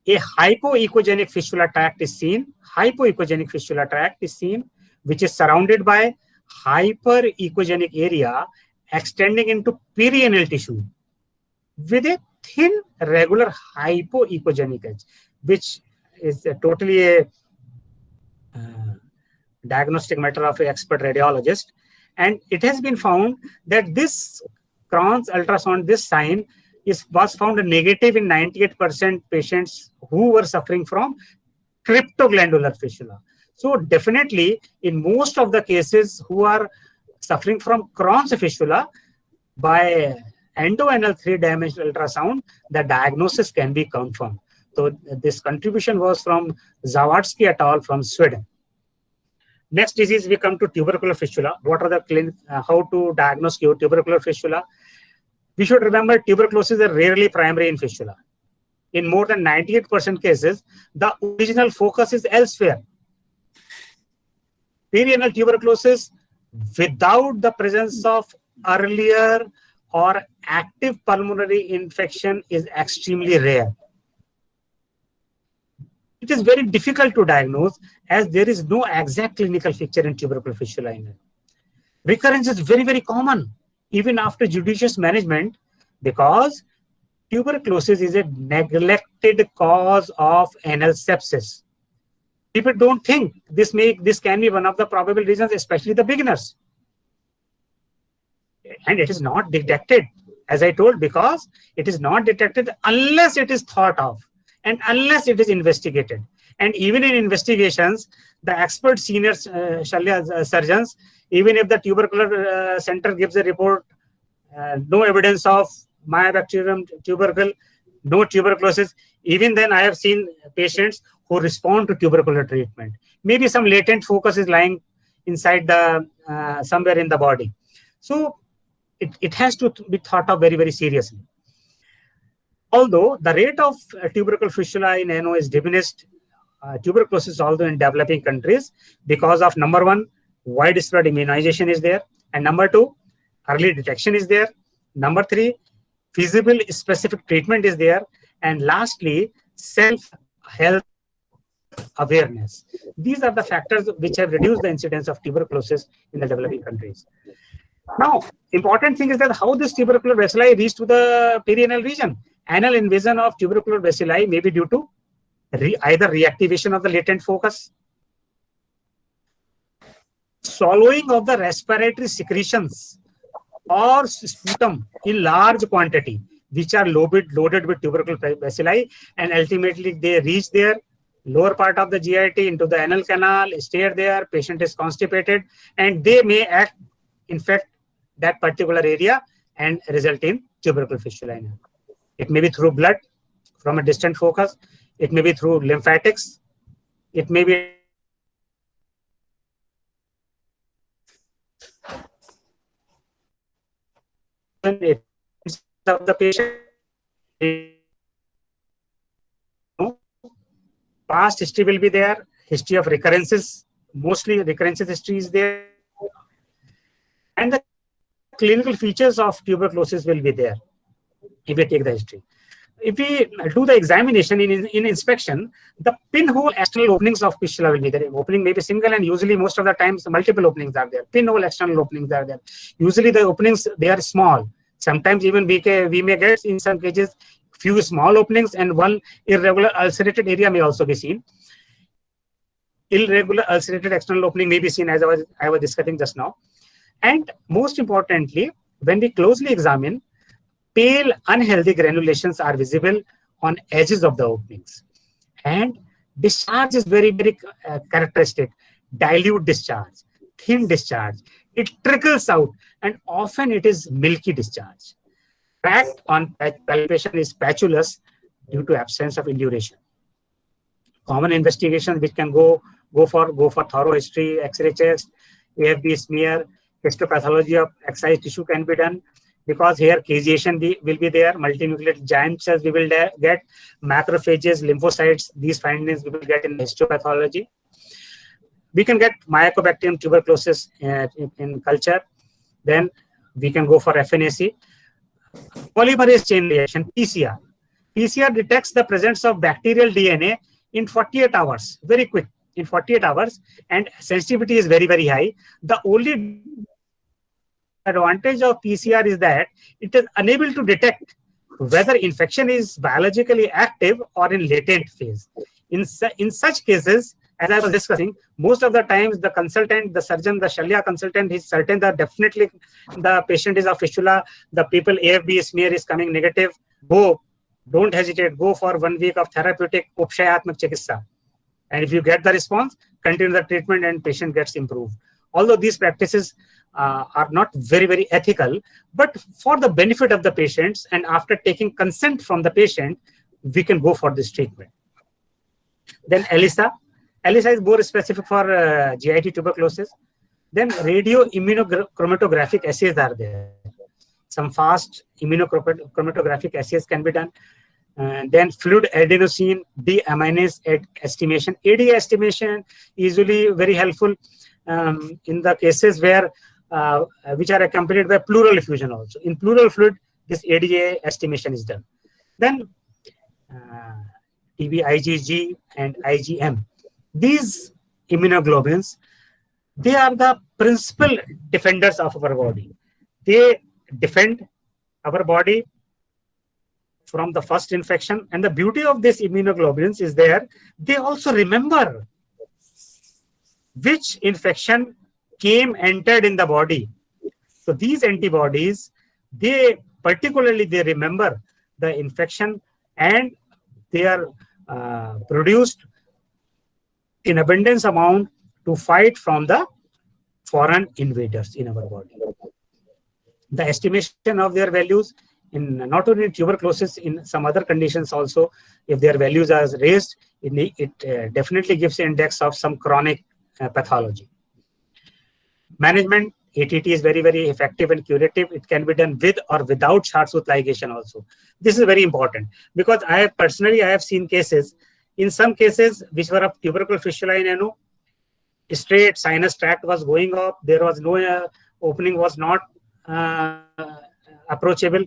D: A hypoecogenic fistula tract is seen. Hypoecogenic fistula tract is seen, which is surrounded by hyperecogenic area extending into perianal tissue with a thin, regular hypoecogenic edge, which is totally a diagnostic matter of an expert radiologist. And it has been found that this Crohn's ultrasound, this sign, was found negative in 98% patients who were suffering from cryptoglandular fistula. So definitely, in most of the cases who are suffering from Crohn's fistula, by endoanal three-dimensional ultrasound, the diagnosis can be confirmed. So this contribution was from Zawadzki et al. From Sweden. Next disease, we come to tubercular fistula. What are the how to diagnose tubercular fistula? We should remember tuberculosis is rarely primary in fistula. In more than 98% cases, the original focus is elsewhere. Perianal tuberculosis without the presence of earlier or active pulmonary infection is extremely rare. It is very difficult to diagnose as there is no exact clinical picture in tubercular fistula. Recurrence is very, very common, even after judicious management, because tuberculosis is a neglected cause of anal sepsis. people don't think this can be one of the probable reasons, especially the beginners. And it is not detected, as I told, because it is not detected unless it is thought of and unless it is investigated. And even in investigations, the expert senior Shalya surgeons, even if the tubercular center gives a report, no evidence of Mycobacterium tubercle, no tuberculosis, even then I have seen patients who respond to tubercular treatment. Maybe some latent focus is lying inside the somewhere in the body. So it has to be thought of very, very seriously. Although the rate of tubercle fistula in NO is diminished, tuberculosis also in developing countries, because of number one, widespread immunization is there, and number two, early detection is there, number three, feasible specific treatment is there, and lastly, self-health awareness. These are the factors which have reduced the incidence of tuberculosis in the developing countries. Now, important thing is that how this tubercular bacilli reach to the perianal region. Anal invasion of tubercular bacilli may be due to either reactivation of the latent focus, swallowing of the respiratory secretions, or sputum in large quantity, which are loaded with tubercular bacilli, and ultimately they reach their lower part of the GIT into the anal canal, stay there, patient is constipated, and they may infect that particular area and result in tubercle fistula. It may be through blood from a distant focus, it may be through lymphatics, it may be of the patient. Past history will be there, history of recurrences, mostly recurrences history is there, and the clinical features of tuberculosis will be there if we take the history. If we do the examination in inspection, the pinhole external openings of fistula will be there. Opening may be single, and usually most of the times multiple openings are there. Pinhole external openings are there. Usually the openings, they are small. Sometimes even we may get in some cases few small openings, and one irregular ulcerated area may also be seen. Irregular ulcerated external opening may be seen, as I was discussing just now. And most importantly, when we closely examine, pale unhealthy granulations are visible on edges of the openings. And discharge is very, very characteristic. Dilute discharge, thin discharge. It trickles out, and often it is milky discharge. Tract on palpation is patulous due to absence of induration. Common investigations which can go for thorough history, X-ray chest, AFB smear, histopathology of excised tissue can be done, because here caseation will be there, multinucleated giant cells we will get, macrophages, lymphocytes, these findings we will get in histopathology. We can get Mycobacterium tuberculosis in culture. Then we can go for FNAC. Polymerase chain reaction, PCR. PCR detects the presence of bacterial DNA in 48 hours, very quick, in 48 hours, and sensitivity is very, very high. The only advantage of PCR is that it is unable to detect whether infection is biologically active or in latent phase. In such cases, as I was discussing, most of the times the consultant, the surgeon, the Shalya consultant is certain that definitely the patient is a fistula, the people AFB smear is coming negative. Don't hesitate, go for 1 week of therapeutic upshayatmak chikitsa. And if you get the response, continue the treatment and patient gets improved. Although these practices are not very, very ethical, but for the benefit of the patients and after taking consent from the patient, we can go for this treatment. Then ELISA. ELISA is more specific for GIT tuberculosis. Then radio immunochromatographic assays are there. Some fast immunochromatographic assays can be done. Then fluid adenosine deaminase estimation. ADA estimation is usually very helpful in the cases where which are accompanied by pleural effusion also. In pleural fluid, this ADA estimation is done. Then TB, IgG, and IgM. These immunoglobulins, they are the principal defenders of our body. They defend our body from the first infection. And the beauty of these immunoglobulins is there, they also remember which infection entered in the body. So these antibodies, they remember the infection, and they are produced in abundance amount to fight from the foreign invaders in our body. The estimation of their values in not only in tuberculosis, in some other conditions also, if their values are raised, it definitely gives an index of some chronic pathology. Management, ATT is very, very effective and curative. It can be done with or without Charles-Tooth ligation also. This is very important because I have seen cases, in some cases which were of tubercular fistula in ano, straight sinus tract was going up, there was no opening, was not approachable.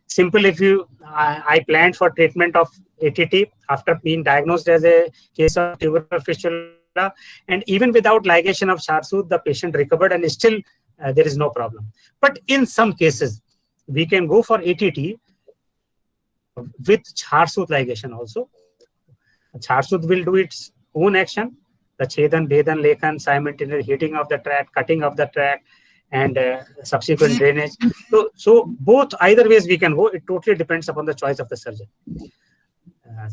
D: Simple, if I planned for treatment of ATT after being diagnosed as a case of tubercular fistula, and even without ligation of Charles-Tooth, the patient recovered and still there is no problem. But in some cases, we can go for ATT with Charles-Tooth ligation also. Charles-Tooth will do its own action, the Chedan, Bedan, Lekhan, simultaneous heating of the tract, cutting of the tract, and subsequent drainage. So both, either ways we can go. It totally depends upon the choice of the surgeon.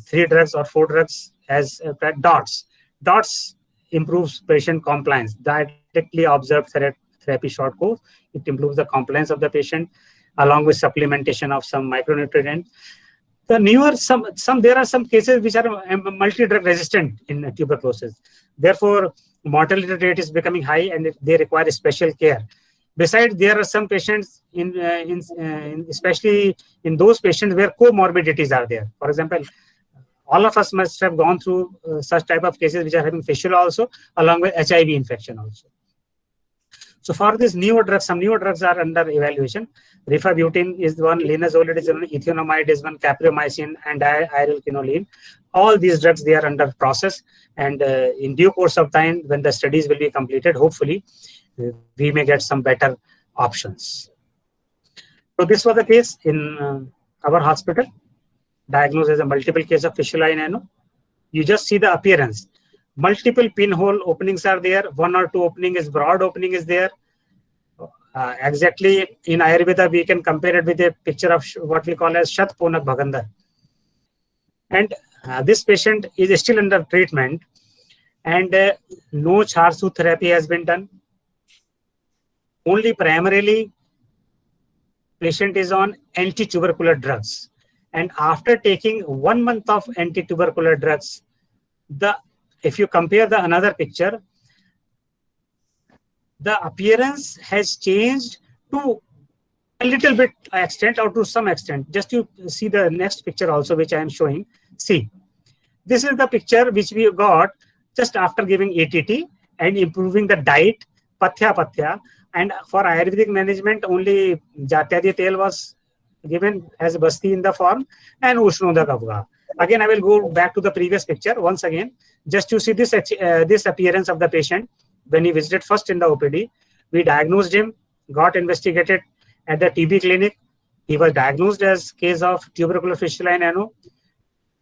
D: 3 drugs or 4 drugs as DOTS. DOTS improves patient compliance. Directly observed therapy short course. It improves the compliance of the patient along with supplementation of some micronutrients. The newer, there are some cases which are multi-drug resistant in tuberculosis. Therefore, mortality rate is becoming high and they require special care. Besides, there are some patients, especially in those patients where comorbidities are there. For example, all of us must have gone through such type of cases which are having fistula also, along with HIV infection also. So for this newer drugs, some newer drugs are under evaluation. Rifabutin is one, linezolid is one, ethionomide is one, capreomycin, and irelquinoline. All these drugs, they are under process, and in due course of time, when the studies will be completed, hopefully, we may get some better options. So this was the case in our hospital, diagnosed as a multiple case of fistula in ano. You just see the appearance. Multiple pinhole openings are there. 1 or 2 opening is broad opening is there. Exactly in Ayurveda, we can compare it with a picture of what we call as Shat Ponak Bhagandar. And this patient is still under treatment, and no Charles-Tooth therapy has been done. Only primarily, patient is on anti-tubercular drugs. And after taking 1 month of anti-tubercular drugs, if you compare the another picture, the appearance has changed to a little bit extent or to some extent. Just to see the next picture also, which I am showing. See, this is the picture which we got just after giving ATT and improving the diet, pathya. And for Ayurvedic management, only Jatyadi Tel was given as Basti in the form and Ushnoda Kavga. Again, I will go back to the previous picture once again, just to see this appearance of the patient. When he visited first in the OPD, we diagnosed him, got investigated at the TB clinic. He was diagnosed as case of tubercular fistula in ano.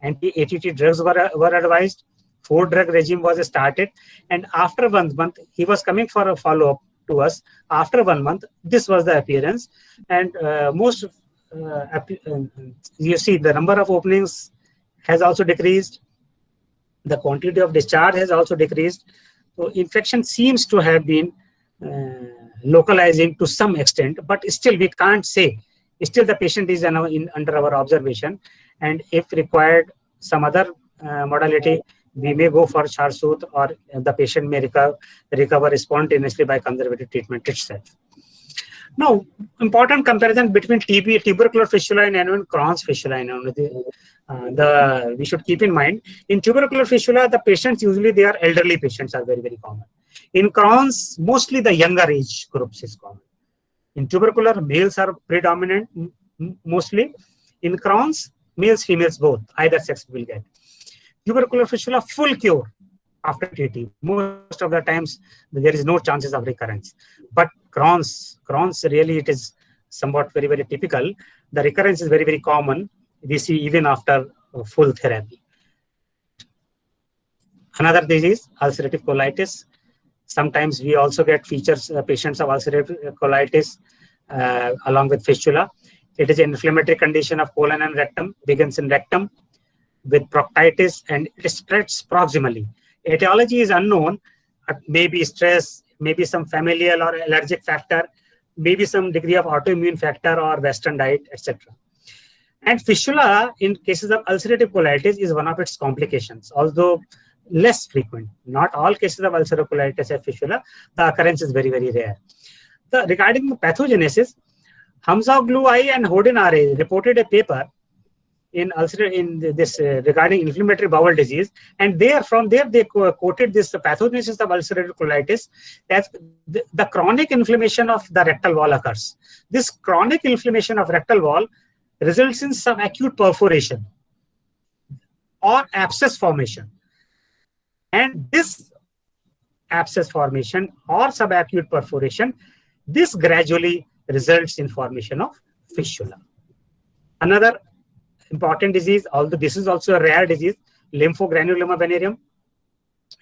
D: Anti-ATT drugs were advised. 4-drug regime was started. And after 1 month, he was coming for a follow-up to us. After 1 month, this was the appearance. And you see the number of openings has also decreased. The quantity of discharge has also decreased. So infection seems to have been localizing to some extent, but still we can't say. Still the patient is under our observation, and if required some other modality, we may go for Charles-Tooth, or the patient may recover spontaneously by conservative treatment itself. Now, important comparison between tubercular fistula in ano and Crohn's fistula in ano. We should keep in mind, in tubercular fistula, the patients usually, they are elderly patients, are very, very common. In Crohn's, mostly the younger age groups is common. In tubercular, males are predominant mostly. In Crohn's, males, females both, either sex will get. Tubercular fistula, full cure after TT. Most of the times, there is no chances of recurrence. But Crohn's really, it is somewhat very, very typical. The recurrence is very, very common. We see even after full therapy. Another disease, ulcerative colitis. Sometimes we also get features patients of ulcerative colitis along with fistula. It is an inflammatory condition of colon and rectum, begins in rectum with proctitis, and it spreads proximally. Etiology is unknown, maybe stress, maybe some familial or allergic factor, maybe some degree of autoimmune factor or Western diet, etc. And fistula in cases of ulcerative colitis is one of its complications, although less frequent. Not all cases of ulcerative colitis have fistula. The occurrence is very, very rare. Regarding the pathogenesis, Hamza-Oglu and Hodin R.A. reported a paper in regarding inflammatory bowel disease, and from there they quoted this pathogenesis of ulcerative colitis as the chronic inflammation of the rectal wall occurs. This chronic inflammation of rectal wall results in some acute perforation or abscess formation, and this abscess formation or subacute perforation, this gradually results in formation of fistula. Another important disease, although this is also a rare disease, lymphogranuloma venereum.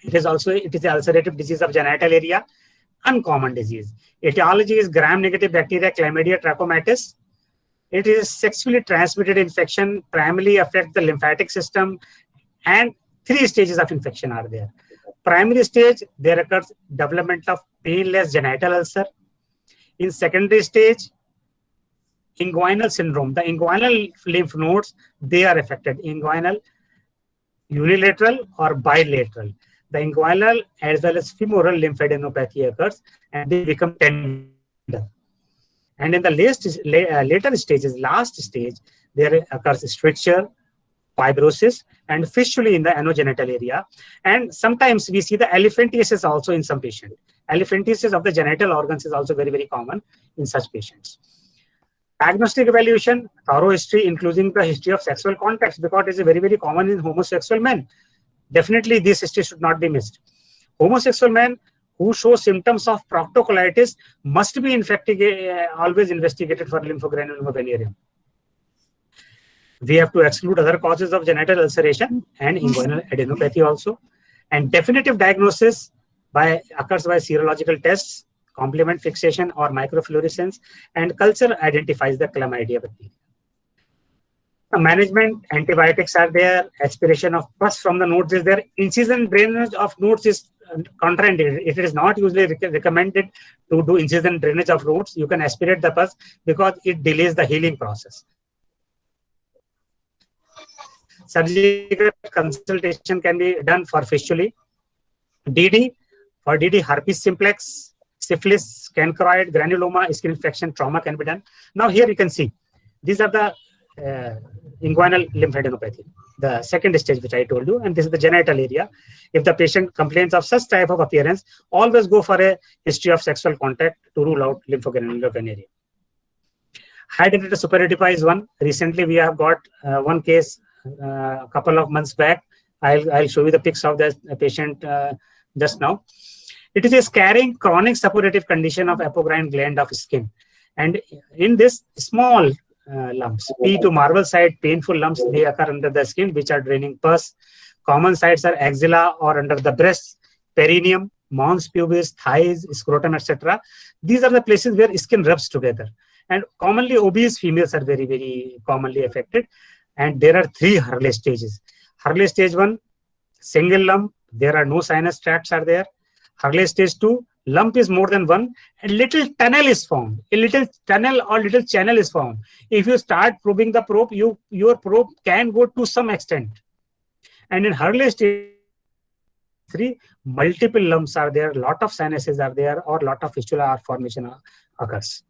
D: It is an ulcerative disease of genital area, uncommon disease. Etiology is gram-negative bacteria Chlamydia trachomatis. It is sexually transmitted infection, primarily affect the lymphatic system, and 3 stages of infection are there. Primary stage, there occurs development of painless genital ulcer. In secondary stage, inguinal syndrome. The inguinal lymph nodes, they are affected. Inguinal, unilateral or bilateral. The inguinal as well as femoral lymphadenopathy occurs and they become tender. And in the later stages, last stage, there occurs stricture, fibrosis, and fistula in the anogenital area. And sometimes we see the elephantiasis also in some patients. Elephantiasis of the genital organs is also very, very common in such patients. Diagnostic evaluation, thorough history, including the history of sexual contacts, because it is very, very common in homosexual men. Definitely, this history should not be missed. Homosexual men who show symptoms of proctocolitis must be always investigated for lymphogranuloma venereum. We have to exclude other causes of genital ulceration and inguinal adenopathy also. And definitive diagnosis occurs by serological tests, complement fixation or microfluorescence, and culture identifies the chlamydia bacteria. Management, antibiotics are there, aspiration of pus from the nodes is there. Incision drainage of nodes is contraindicated. It is not usually recommended to do incision drainage of nodes. You can aspirate the pus because it delays the healing process. Surgical consultation can be done for fistula. DD, for DD, herpes simplex, syphilis, cancroid, granuloma, skin infection, trauma can be done. Now here you can see, these are the inguinal lymphadenopathy, the second stage which I told you, and this is the genital area. If the patient complains of such type of appearance, always go for a history of sexual contact to rule out lymphogranular venereum. High density superedipa is one. Recently we have got one case a couple of months back. I'll show you the pics of the patient just now. It is a scarring chronic suppurative condition of apocrine gland of skin, and in this small lumps, P to marble site, painful lumps, they occur under the skin which are draining pus. Common sites are axilla or under the breast, perineum, mons pubis, thighs, scrotum, etc. These are the places where skin rubs together, and commonly obese females are very, very commonly affected. And there are 3 Hurley stages. Hurley stage 1, single lump, there are no sinus tracts are there. Hurley stage 2, lump is more than 1, and little tunnel is formed. A little tunnel or little channel is formed. If you start probing the probe, your probe can go to some extent. And in Hurley stage 3, multiple lumps are there, lot of sinuses are there, or lot of fistula formation occurs.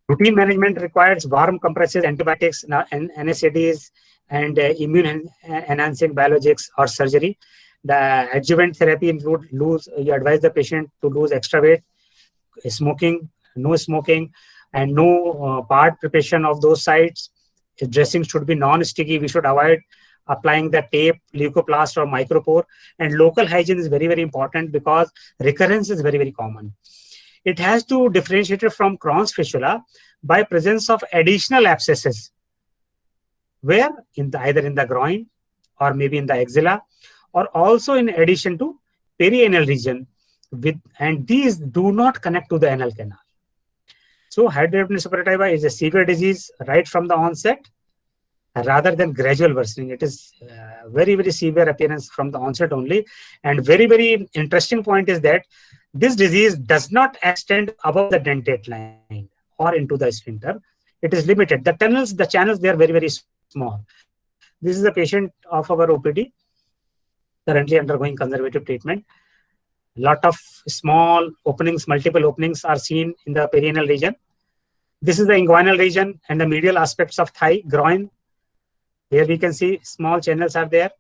D: Routine management requires warm compresses, antibiotics, NSAIDs, and immune enhancing biologics or surgery. The adjuvant therapy include you advise the patient to lose extra weight, smoking, no smoking, and no part preparation of those sites. Dressing should be non-sticky. We should avoid applying the tape, leucoplast, or micropore. And local hygiene is very, very important because recurrence is very, very common. It has to differentiate it from Crohn's fistula by presence of additional abscesses, where either in the groin or maybe in the axilla, or also in addition to perianal region and these do not connect to the anal canal. So hidradenitis suppurativa is a severe disease right from the onset rather than gradual worsening. It is very, very severe appearance from the onset only. And very, very interesting point is that this disease does not extend above the dentate line or into the sphincter. It is limited. The tunnels, the channels, they are very, very small. This is a patient of our OPD, currently undergoing conservative treatment. Lot of small openings, multiple openings are seen in the perianal region. This is the inguinal region and the medial aspects of thigh, groin. Here we can see small channels are there.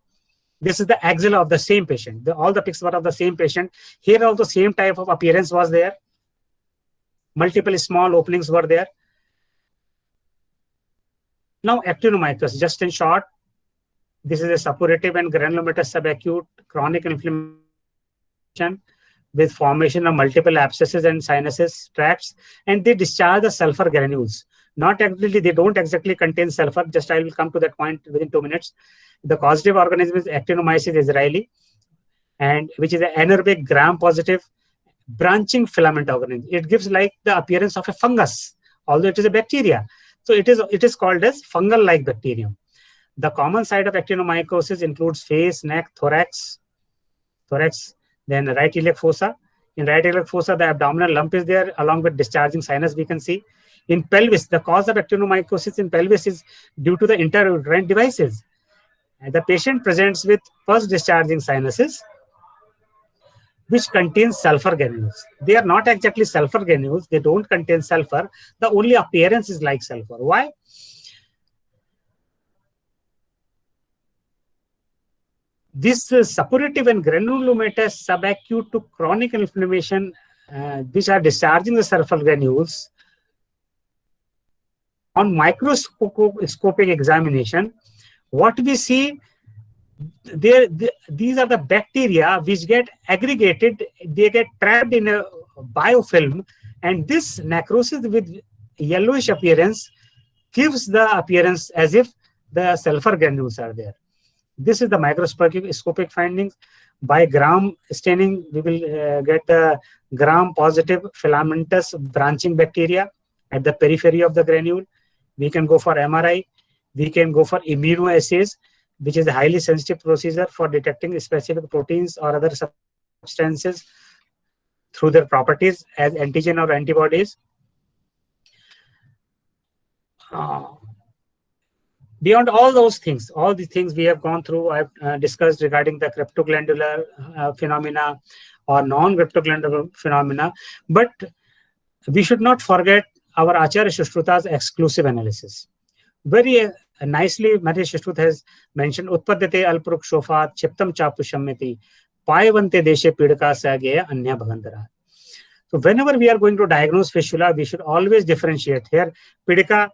D: This is the axilla of the same patient. All the pics were of the same patient. Here also same type of appearance was there. Multiple small openings were there. Now actinomycosis, just in short, this is a suppurative and granulomatous subacute chronic inflammation with formation of multiple abscesses and sinuses tracts, and they discharge the sulfur granules. Not exactly, they don't exactly contain sulfur. Just I will come to that point within 2 minutes. The causative organism is Actinomyces israeli, and which is an anaerobic gram-positive branching filament organism. It gives like the appearance of a fungus, although it is a bacteria. So it is called as fungal-like bacterium. The common site of actinomycosis includes face, neck, thorax, then right iliac fossa. In right iliac fossa, the abdominal lump is there along with discharging sinus we can see. In pelvis, the cause of actinomycosis in pelvis is due to the interuterine devices. And the patient presents with pus discharging sinuses which contains sulfur granules. They are not exactly sulfur granules. They don't contain sulfur. The only appearance is like sulfur. Why? This suppurative and granulomatous subacute to chronic inflammation, which are discharging the sulfur granules, on microscopic examination, what we see, these are the bacteria which get aggregated, they get trapped in a biofilm, and this necrosis with yellowish appearance gives the appearance as if the sulfur granules are there. This is the microscopic findings. By gram staining, we will get the gram-positive filamentous branching bacteria at the periphery of the granule. We can go for MRI. We can go for immunoassays, which is a highly sensitive procedure for detecting specific proteins or other substances through their properties as antigen or antibodies. Beyond all those things, all the things we have gone through, I've discussed regarding the cryptoglandular phenomena or non-cryptoglandular phenomena, but we should not forget our Acharya Shushruta's exclusive analysis. Very nicely, Maharishi Shushruta has mentioned, Utpadate alpruk shofat chiptam chapushamyati payavante deshe pidaka sageya anya bhagandara. So whenever we are going to diagnose fistula, we should always differentiate. Here, pidaka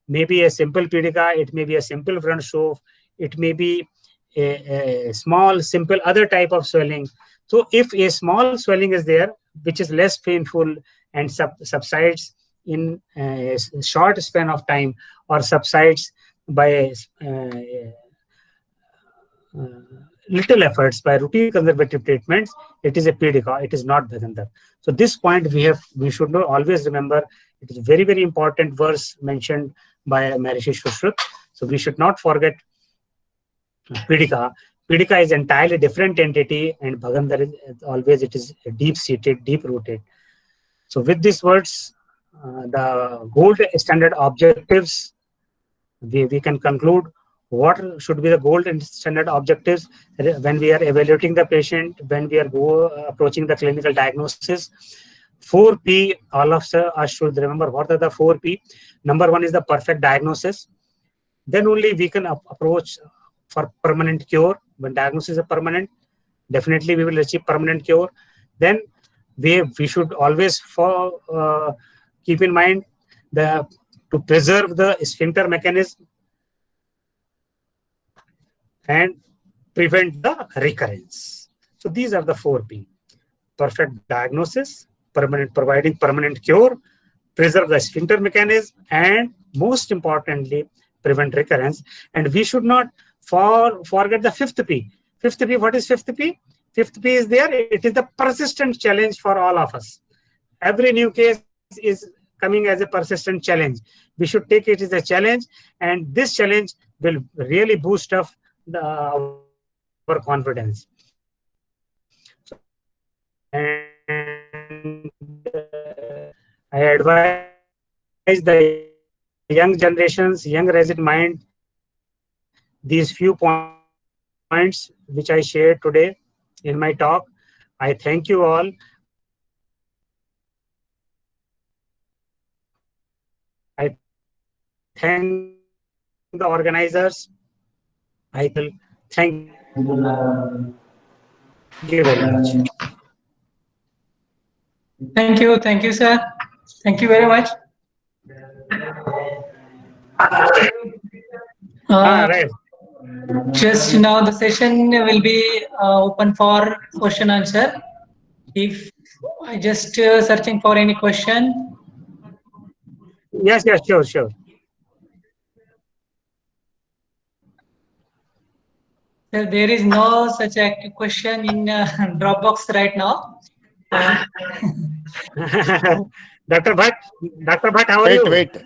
D: may be a simple pidaka, it may be a simple front shove, it may be a small, simple other type of swelling. So if a small swelling is there, which is less painful and subsides in a short span of time or subsides by little efforts, by routine conservative treatments, it is a pidaka, it is not Bhagandar. So this point we should know, always remember, it is very, very important verse mentioned by Maharishi Shushruta. So we should not forget pidaka. Pidaka is entirely different entity, and Bhagandar is always, it is deep-seated, deep-rooted. So with these words, the gold standard objectives, we can conclude what should be the gold standard objectives when we are evaluating the patient, when we are approaching the clinical diagnosis. 4P, all of us should remember what are the 4P. Number one is the perfect diagnosis. Then only we can approach for permanent cure. When diagnosis is permanent, definitely we will achieve permanent cure. Then we should always keep in mind to preserve the sphincter mechanism and prevent the recurrence. So these are the 4P. Perfect diagnosis, providing permanent cure, preserve the sphincter mechanism, and most importantly, prevent recurrence. And we should not forget the 5th P. 5th P, what is 5th P? Fifth P is there. It is the persistent challenge for all of us. Every new case is coming as a persistent challenge. We should take it as a challenge, and this challenge will really boost up our confidence. And I advise the young generations, young resident mind, these few points which I shared today in my talk. I thank you all. I thank the organizers. I will thank you very much.
A: Thank you, sir. Thank you very much.
D: Right.
A: Just now the session will be open for question answer. If I just searching for any question.
D: Yes, sure.
A: Sir, there is no such active question in Dropbox right now.
D: Dr. Bhatt, how are you?
C: Wait.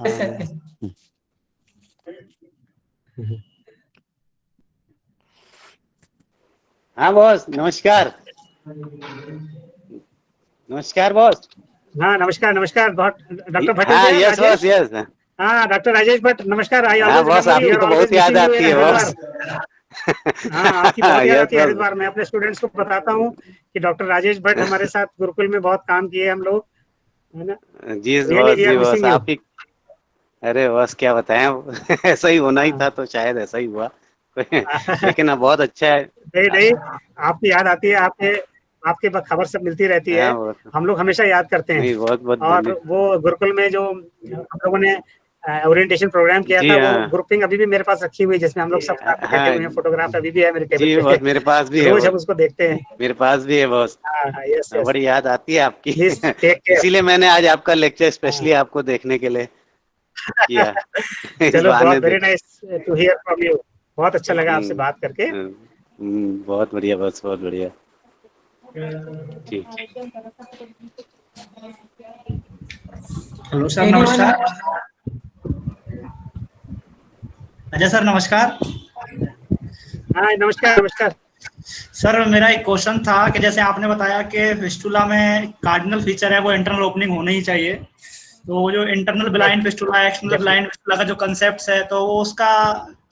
A: Yes, sir.
E: हाँ boss, नमस्कार boss.
D: हाँ नमस्कार doctor Bhatt.
E: हाँ yes boss, yes.
D: हाँ doctor Rajesh Bhatt, नमस्कार।
E: हाँ boss, आपकी तो बहुत याद आती है बॉस।
D: हाँ आपकी बहुत याद आती है हर बार। मैं अपने स्टूडेंट्स को बताता हूँ कि डॉक्टर राजेश भट्ट हमारे साथ गुरुकुल में बहुत काम किए हम लोग, है ना?
E: जी बॉस, आप ही। अरे बॉस क्या बताएं, ऐसा ही होना ही था, तो शायद ऐसा ही हुआ। लेकिन अब बहुत अच्छा है।
D: नहीं, आपकी याद आती है, आपके खबर सब मिलती रहती है। हम लोग हमेशा याद करते हैं।
E: बहुत
D: और वो गुरुकुल में जो हम लोगों ने ओरिएंटेशन प्रोग्राम किया था, वो ग्रुपिंग अभी भी मेरे पास रखी हुई है, जिसमें हम लोग सब बैठे हुए हैं। फोटोग्राफ अभी भी है मेरे टेबल पे।
E: बॉस मेरे पास भी है,
D: रोज हम उसको देखते हैं।
E: मेरे पास भी है बॉस।
D: यस,
E: बड़ी याद आती है आपकी। इसीलिए मैंने आज आपका लेक्चर स्पेशली आपको देखने के लिए किया।
D: चलो, बहुत very nice to hear from you. बहुत अच्छा लगा आपसे बात करके।
E: बहुत बढ़िया बॉस, बहुत बढ़िया। ठीक।
F: हेलो सर, नमस्कार। अजय सर नमस्कार।
D: हाँ नमस्कार।
F: सर मेरा एक क्वेश्चन था कि जैसे आपने बताया कि फिस्टुला में कार्डिनल फीचर है वो इंटरनल ओपनिंग होनी ही चाहिए, तो जो internal blind fistula, external blind fistula का जो कंसेप्ट है, तो उसका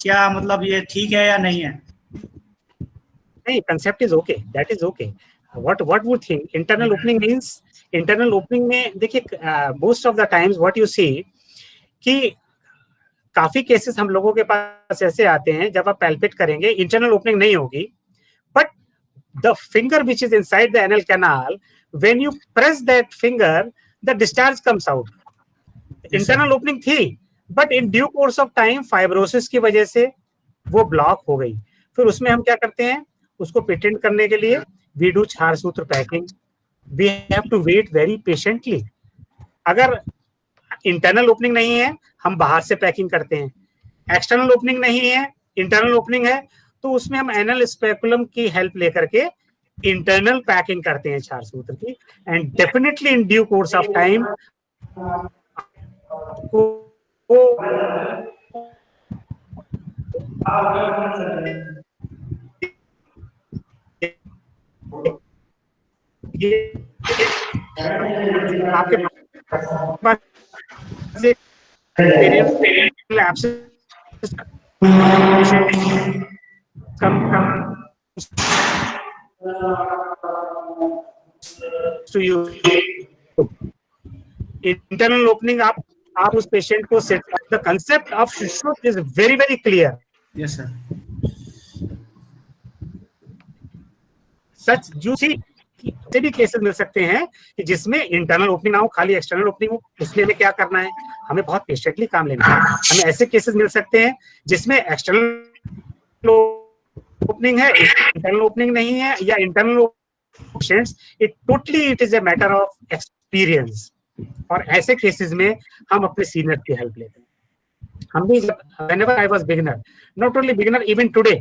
F: क्या मतलब, ये ठीक है या नहीं है?
D: नहीं, concept is okay, that is okay. What would think internal opening means? Internal opening में देखिए, most of the times what you see कि काफी केसेस हम लोगों के पास ऐसे आते हैं जब आप पैल्पेट करेंगे, इंटरनल ओपनिंग नहीं होगी, but the finger which is inside the anal canal, when you press that finger, the discharge comes out. Internal opening थी, but in due course of time fibrosis की वजह से वो ब्लॉक हो गई। फिर उसमें हम क्या करते हैं, उसको पेटेंट करने के लिए we do क्षार सूत्र packing. We have to wait very patiently. अगर इंटरनल ओपनिंग नहीं है, हम बाहर से पैकिंग करते हैं। एक्सटर्नल ओपनिंग नहीं है, इंटरनल ओपनिंग है, तो उसमें हम एनल स्पेकुलम की हेल्प लेकर के इंटरनल पैकिंग करते हैं क्षार सूत्र की। And definitely in due course of time आपके पास to you internal opening, आप उस पेशेंट को set, the concept of Shushruत is very very clear.
F: Yes sir.
D: Such juicy से भी केसेस मिल सकते हैं कि जिसमें इंटरनल ओपनिंग ना हो, खाली एक्सटर्नल ओपनिंग हो। उसके लिए क्या करना है, हमें बहुत पेशेंटली काम लेना है। हमें ऐसे केसेस मिल सकते हैं जिसमें एक्सटर्नल ओपनिंग है, इंटरनल ओपनिंग नहीं है, या internal patients, it is a matter of experience. और ऐसे केसेस में हम अपने सीनियर की हेल्प लेते हैं। हम भी whenever I was beginner, not only beginner, even today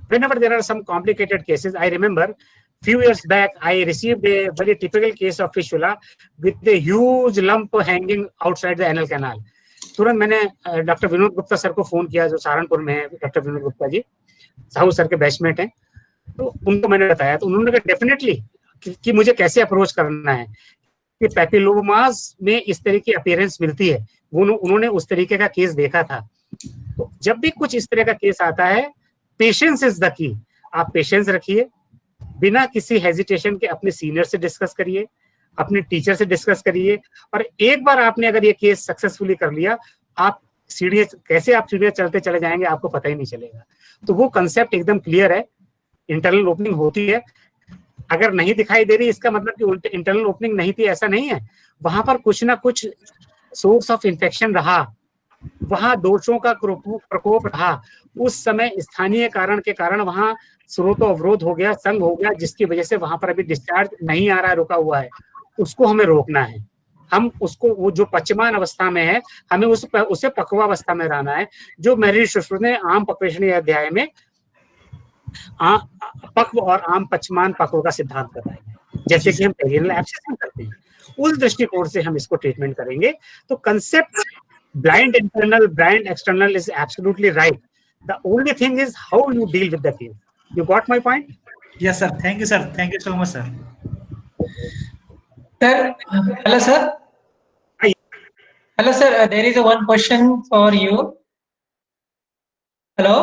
D: Whenever there are some complicated cases, I remember few years back I received a very typical case of fistula with a huge lump hanging outside the anal canal. तुरंत मैंने doctor Vinod Gupta sir को phone किया, जो सहारनपुर में है। Doctor Vinod Gupta ji Sahu sir के batchmate हैं, तो उनको मैंने बताया, तो उन्होंने कहा डेफिनेटली कि मुझे कैसे अप्रोच करना है, कि पैपिलोमास में इस तरह की अपीयरेंस मिलती है। उन्होंने उस तरीके का केस देखा था। तो जब भी कुछ इस तरह का केस आता है, पेशेंस इज द की। आप पेशेंस रखिए, बिना किसी हेजिटेशन के अपने सीनियर से डिस्कस करिए, अपने टीचर से डिस्कस करिए, और एक बार आपने अगर ये केस सक्सेसफुली कर लिया, आप सीढ़ियां चलते चले जाएंगे, आपको पता ही नहीं चलेगा। तो वो कंसेप्ट एकदम क्लियर है। इंटरनल ओपनिंग होती है, अगर नहीं दिखाई दे रही इसका मतलब कि इंटरनल ओपनिंग नहीं थी, ऐसा नहीं है। वहां पर कुछ ना कुछ सोर्स ऑफ इन्फेक्शन रहा, वहां दोषों का प्रकोप रहा, उस समय स्थानीय कारण के कारण वहां स्रोत अवरोध हो गया, संग हो गया, जिसकी वजह से वहां पर अभी डिस्चार्ज नहीं आ रहा है, रुका हुआ है। उसको हमें रोकना है। हम उसको, वो जो पचमान अवस्था में है, हमें उसे पक्वावस्था में रहना है, जो मेरी सुश्रुत ने आम पक्वेषणी अध्याय में पक्व और आम पचमान पक्व का सिद्धांत बताया है, जैसे कि हम पेरियनल एब्सेस में करते हैं। उस दृष्टिकोण से हम इसको ट्रीटमेंट करेंगे। तो concept blind internal, blind external is absolutely right. The only thing is how you deal with the case. You got my point?
F: Yes, sir. Thank you, sir. Thank you so much, sir.
A: Sir, hello, sir.
D: Hi.
A: Hello, sir. There is one question for you. Hello.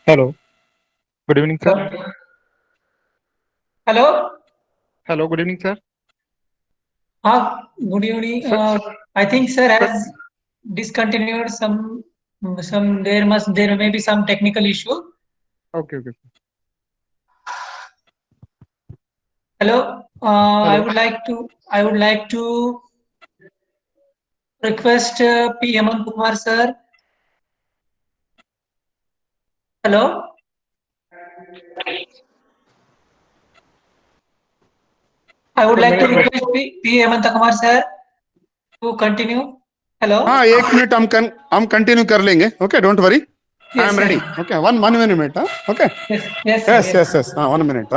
C: Hello. Good evening, sir.
A: Hello.
C: Hello. Good evening, sir.
A: Good evening. I think sir has discontinued some. There may be some technical issue.
C: Okay.
A: Hello. I would like to request P. Hemant Kumar sir. Hello. I would like to request P. Hemant Kumar sir to continue. Hello.
C: हाँ, 1 minute हम continue कर लेंगे. Okay, don't worry. I am ready. Okay, one minute. Okay. Yes. 1 minute.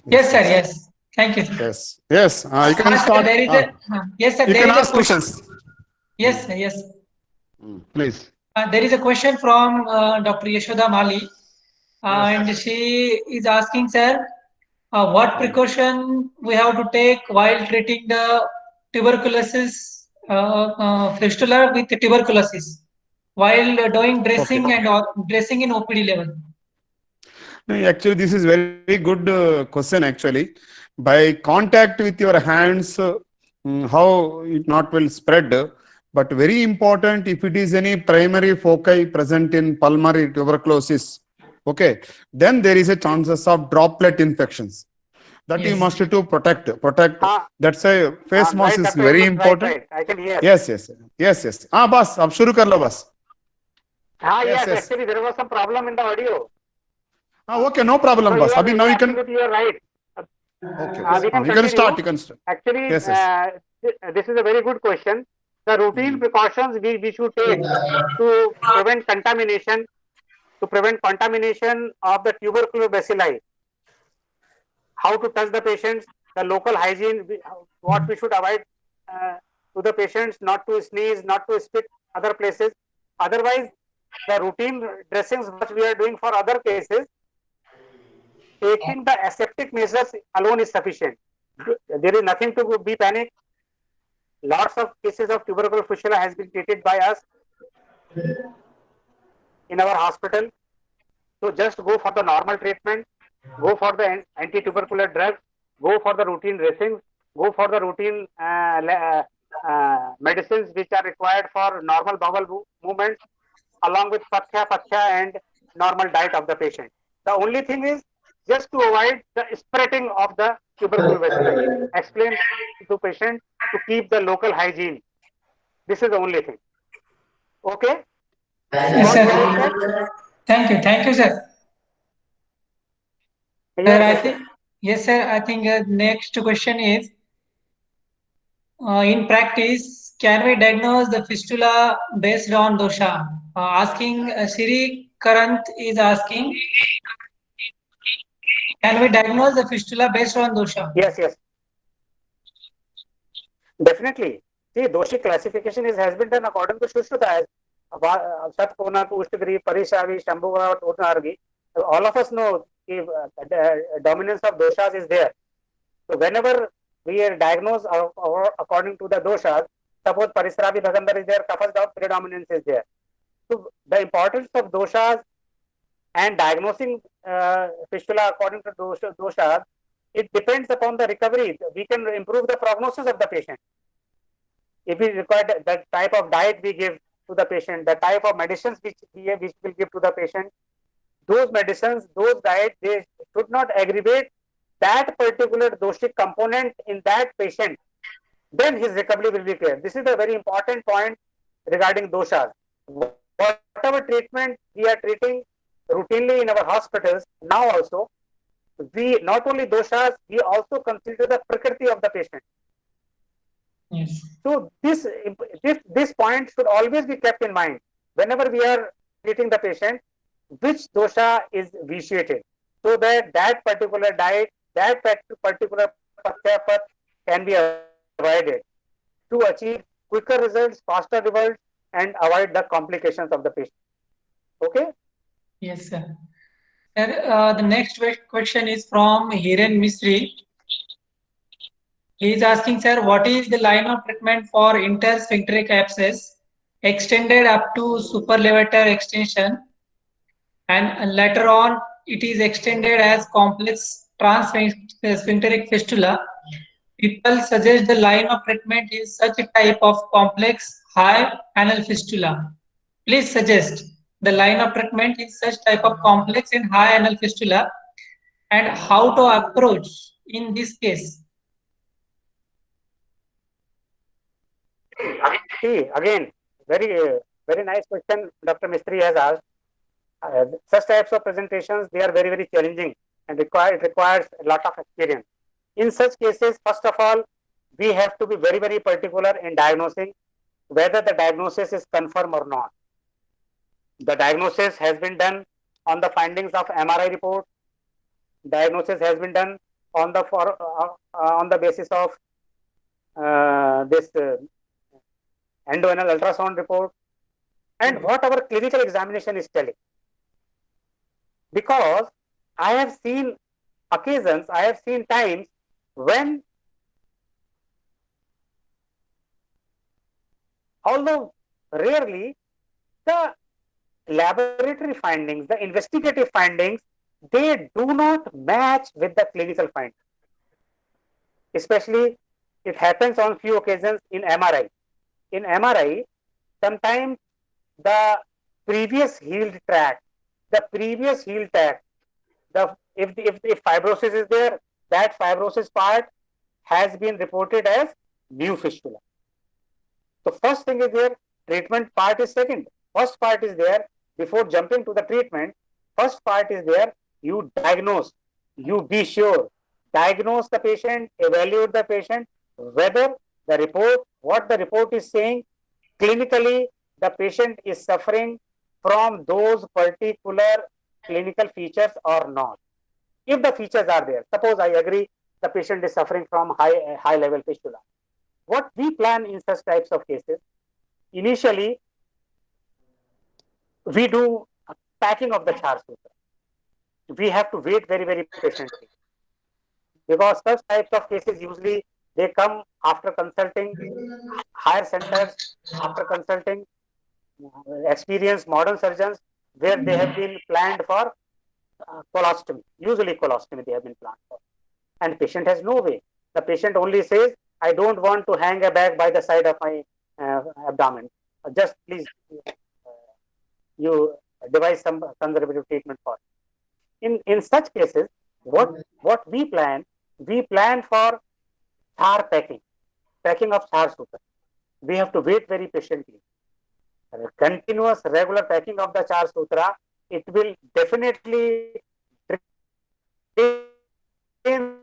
A: Yes, sir. Yes. Thank you.
C: Yes. You can start.
A: Yes, sir.
C: You can ask questions.
A: Yes, sir. Yes.
C: Please.
A: There is a question from Dr. Yashoda Mali, and she is asking, sir, what precaution we have to take while treating the tuberculosis fistula with tuberculosis while doing dressing and dressing in OPD level.
C: No, actually, this is very good question. Actually, by contact with your hands, how it not will spread. But very important, if it is any primary foci present in pulmonary tuberculosis, okay, then there is a chances of droplet infections that you must to protect. That's a face mask is very important.
D: Right. I can hear.
C: Yes. Bas, ab shuru kar lo bas.
D: Yes. Actually, there was some problem in the audio.
C: Okay, no problem, bas. Abhi now you can.
D: You are right.
C: Okay. You can start.
D: Actually, this is a very good question. The routine precautions we should take to prevent contamination, of the tubercular bacilli. How to touch the patients, the local hygiene, what we should avoid to the patients, not to sneeze, not to spit other places. Otherwise,
E: the routine dressings which we are doing for other cases, taking the aseptic measures alone is sufficient. There is nothing to be panicked. Lots of cases of tubercular fistula has been treated by us in our hospital. So just go for the normal treatment, go for the anti-tubercular drugs, go for the routine dressings, go for the routine medicines which are required for normal bowel movements, along with pathya and normal diet of the patient. The only thing is just to avoid the spreading of the tubercle bacilli. Explain to patient to keep the local hygiene. This is the only thing. Okay?
A: Yes, sir. Thank you, sir. Sir, I think yes, sir. I think next question is in practice, can we diagnose the fistula based on dosha? Asking Siri Karant is asking, can we diagnose the fistula based on dosha?
E: Yes. Definitely. See, doshi classification has been done according to Shushruta as Satkona, Ushtagri, Parishavi, Shambhuva, Utnargi. All of us know if the dominance of doshas is there. So whenever we diagnose according to the doshas, suppose Parisravi Bhagandar is there, Kapha's predominance is there. So the importance of doshas and diagnosing fistula according to doshas, it depends upon the recovery. We can improve the prognosis of the patient. If we require the type of diet we give to the patient, the type of medicines which we will give to the patient, those medicines, those diets, they should not aggravate that particular doshic component in that patient. Then his recovery will be clear. This is a very important point regarding doshas. Whatever treatment we are treating routinely in our hospitals, now also, we not only doshas, we also consider the prakriti of the patient.
A: Yes.
E: So this point should always be kept in mind whenever we are treating the patient, which dosha is vitiated, so that that particular diet, that particular pathya can be avoided to achieve quicker results, faster results, and avoid the complications of the patient. Okay?
A: Yes, sir. Sir, the next question is from Hiren Misri. He is asking, sir, what is the line of treatment for intersphincteric abscess extended up to superlevator extension, and later on it is extended as complex transsphincteric fistula? People suggest the line of treatment is such a type of complex high anal fistula. Please suggest the line of treatment is such type of complex and high anal fistula and how to approach in this case.
E: See, again, very nice question Dr. Mistry has asked. Such types of presentations, they are very challenging and requires a lot of experience. In such cases, first of all, we have to be very particular in diagnosing whether the diagnosis is confirmed or not. The diagnosis has been done on the findings of MRI report. Diagnosis has been done on the basis of this endoanal ultrasound report, and what our clinical examination is telling. Because I have seen occasions, I have seen times when, although rarely, the laboratory findings, the investigative findings, they do not match with the clinical findings. Especially, it happens on few occasions in MRI. In MRI, sometimes the previous healed tract, if fibrosis is there, that fibrosis part has been reported as new fistula. So first thing is there, treatment part is second. First part is there, before jumping to the treatment, first part is there, you diagnose, you be sure, diagnose the patient, evaluate the patient, whether the report, what the report is saying, clinically, the patient is suffering from those particular clinical features or not. If the features are there, suppose I agree the patient is suffering from high level fistula. What we plan in such types of cases, initially, we do packing of the char sutra. We have to wait very, very patiently, because such types of cases usually they come after consulting higher centers, after consulting experienced modern surgeons, where they have been planned for colostomy. Usually colostomy they have been planned for. And patient has no way. The patient only says, I don't want to hang a bag by the side of my abdomen. Just please, you devise some conservative treatment for it. In such cases, what we plan for char packing of char sutra. We have to wait very patiently. Continuous regular packing of the char sutra, it will definitely drain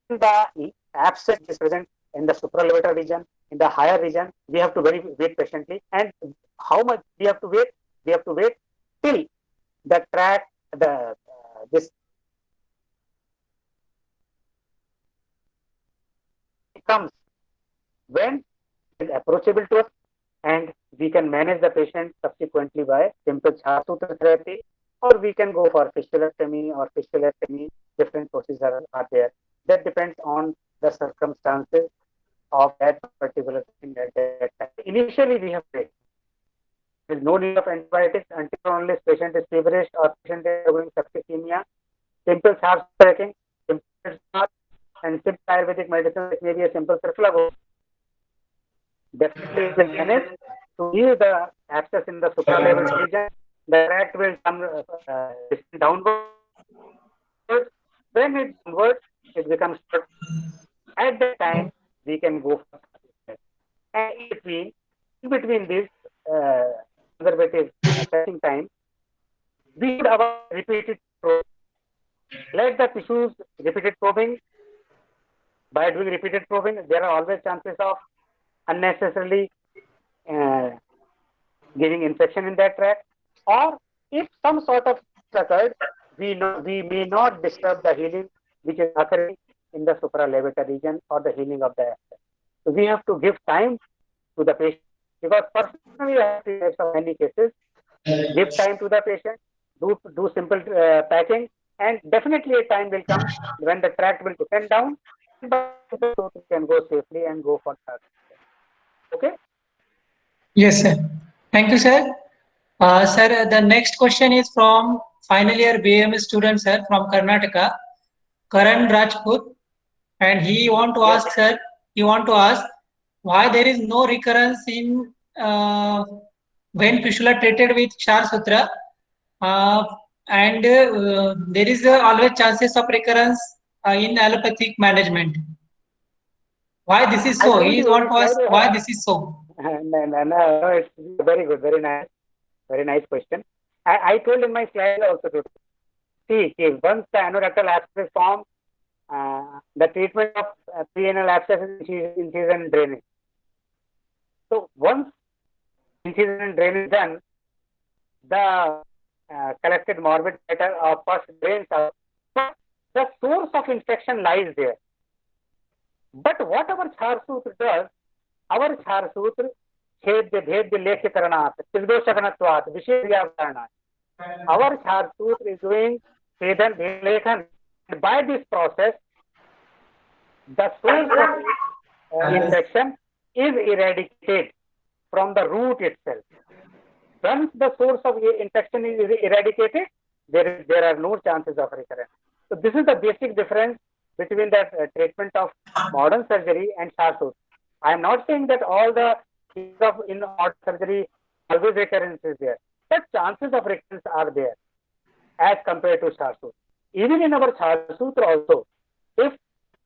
E: the abscess is present in the supralevator region, in the higher region. We have to wait patiently. And how much we have to wait? We have to wait till the tract, this comes when it is approachable to us, and we can manage the patient subsequently by simple char sutra therapy, or we can go for fistulectomy or fistulectomy. Different procedures are there. That depends on the circumstances of that particular thing at that time. Initially, we have said there is no need of antibiotics until unless patient is feverish or patient is having septicemia. Simple char packing, simple and simple Ayurvedic medicine, like maybe a simple Sirflago, definitely will manage to heal the abscess in the supraleval region. The tract will come downwards. When it converts, it becomes short. At that time, we can go for it. And in between this conservative setting time, we should avoid repeated probing. Let the tissues repeated probing. By doing repeated probing, there are always chances of unnecessarily giving infection in that tract. Or if some sort of occurred, we may not disturb the healing which is occurring in the supralevator region or the healing of the abscess. So we have to give time to the patient, because personally I have experienced of many cases. Give time to the patient, do simple packing, and definitely a time will come when the tract will descend down, but the can go safely and go for surgery. Okay?
A: Yes, sir. Thank you, sir. Sir, the next question is from final year BM student, sir, from Karnataka, Karan Rajput, and he want to ask, sir, why there is no recurrence in when fistula treated with char sutra, and there is always chances of recurrence in allopathic management. Why this is so? He want to ask why this is so.
E: No, it's very good, very nice question. I told in my slide also to see once the anorectal abscess form, the treatment of preanal abscess is incision and drainage. So once incision and drainage done, the collected morbid matter first drains out. But the source of infection lies there. But what our char sutra does, our char sutra Chedya Bhedya Lekhikaranath, Tildoshakanatvāt, Vishayavyakaranath. Our char sutra is doing Chedan Bhedya. By this process, the source of infection is eradicated from the root itself. Once the source of infection is eradicated, there are no chances of recurrence. So this is the basic difference between the treatment of modern surgery and char sutra. I am not saying that all the cases of in modern surgery always recurrence is there, but chances of recurrence are there as compared to char sutra. Even in our char sutra also, if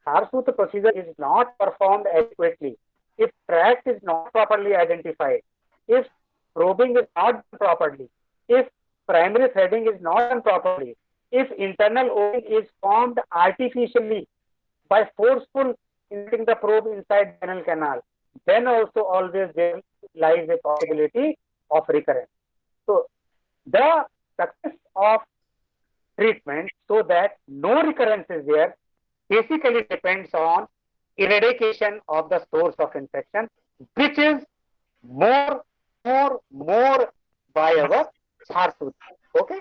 E: char sutra procedure is not performed adequately, if tract is not properly identified, if probing is not done properly, if primary threading is not done properly, if internal opening is formed artificially by forceful inserting the probe inside the anal canal, then also always there lies a possibility of recurrence. So the success of treatment so that no recurrence is there basically depends on eradication of the source of infection, which is more by our Charsut. Okay.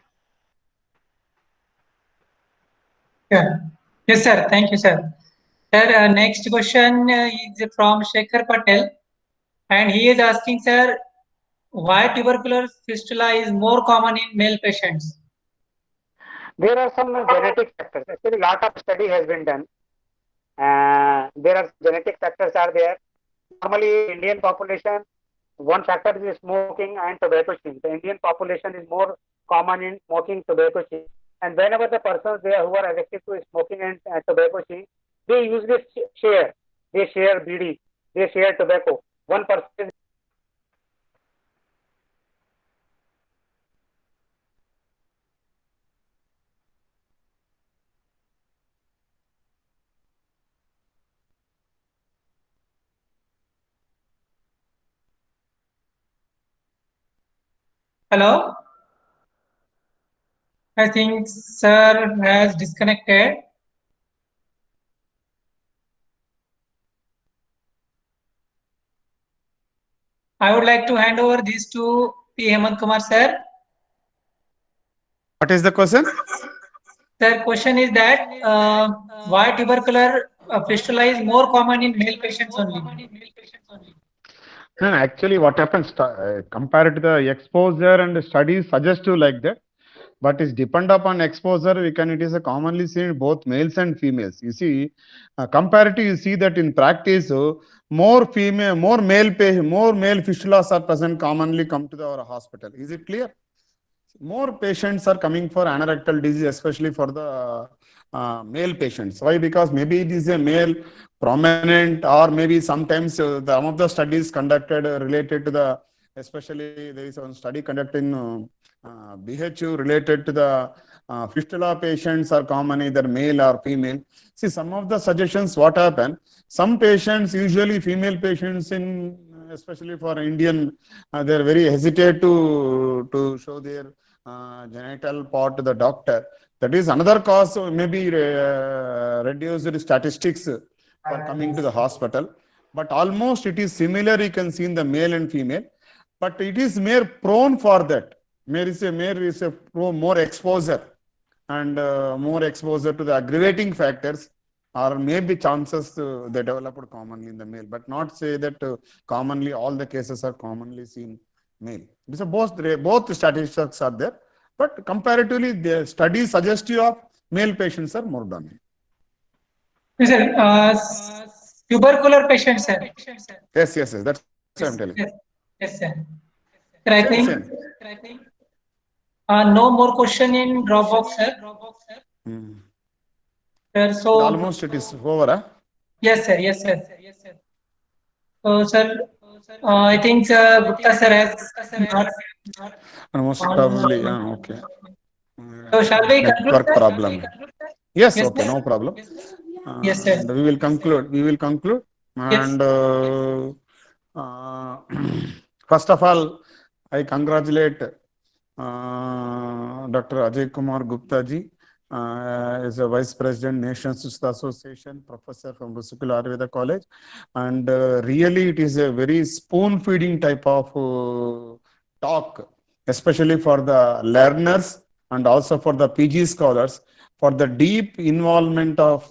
A: Yeah. Yes, sir. Thank you, sir. Sir, next question is from Shekhar Patel, and he is asking, sir, why tubercular fistula is more common in male patients?
E: There are some genetic factors. Actually, lot of study has been done. There are genetic factors are there. Normally, Indian population, one factor is smoking and tobacco chewing. The Indian population is more common in smoking, tobacco chewing. And whenever the persons there who are addicted to smoking and tobacco chewing, they usually share. They share BD. They share tobacco. One person.
A: Hello? I think sir has disconnected. I would like to hand over this to P. Hemant Kumar, sir.
C: What is the question?
A: Sir, question is that why tubercular fistula is more common in male patients only?
C: No, actually, what happens compared to the exposure and studies suggest you like that, but it's depend upon exposure. It is a commonly seen in both males and females. You see, comparative, you see that in practice, more male fistulas are present commonly come to our hospital. Is it clear? More patients are coming for anorectal disease, especially for the male patients. Why? Because maybe it is a male prominent, or maybe sometimes some of the studies conducted related to the, especially there is one study conducted in BHU related to the fistula patients are common either male or female. See, some of the suggestions what happen, some patients, usually female patients in, especially for Indian, they are very hesitate to show their genital part to the doctor. That is another cause, maybe reduced statistics for coming to the hospital. But almost it is similar, you can see in the male and female. But it is more prone for that. More is a more exposure, and more exposure to the aggravating factors, or maybe chances they developed commonly in the male, but not say that commonly all the cases are commonly seen male. Because both statistics are there, but comparatively the studies suggestive of male patients are more dominant.
A: Yes, sir. Tubercular patients, sir.
C: Yes, that's what I'm telling.
A: Yes, sir. Sir, I think no more question in Dropbox, sir. Sir, so
C: almost it is over, huh?
A: Yes, sir. So, sir, I think Gupta sir has not.
C: Most probably, okay.
A: So, shall we conclude,
C: Network
A: sir?
C: problem. Yes,
A: Yes,
C: okay,
A: sir.
C: no problem.
A: Yes, sir.
C: And we will conclude.
A: Yes.
C: And first of all, I congratulate Dr. Ajay Kumar Gupta ji, is a Vice President, National Sister Association, Professor from Rusikul Ayurveda College. And really it is a very spoon-feeding type of talk, especially for the learners and also for the PG scholars, for the deep involvement of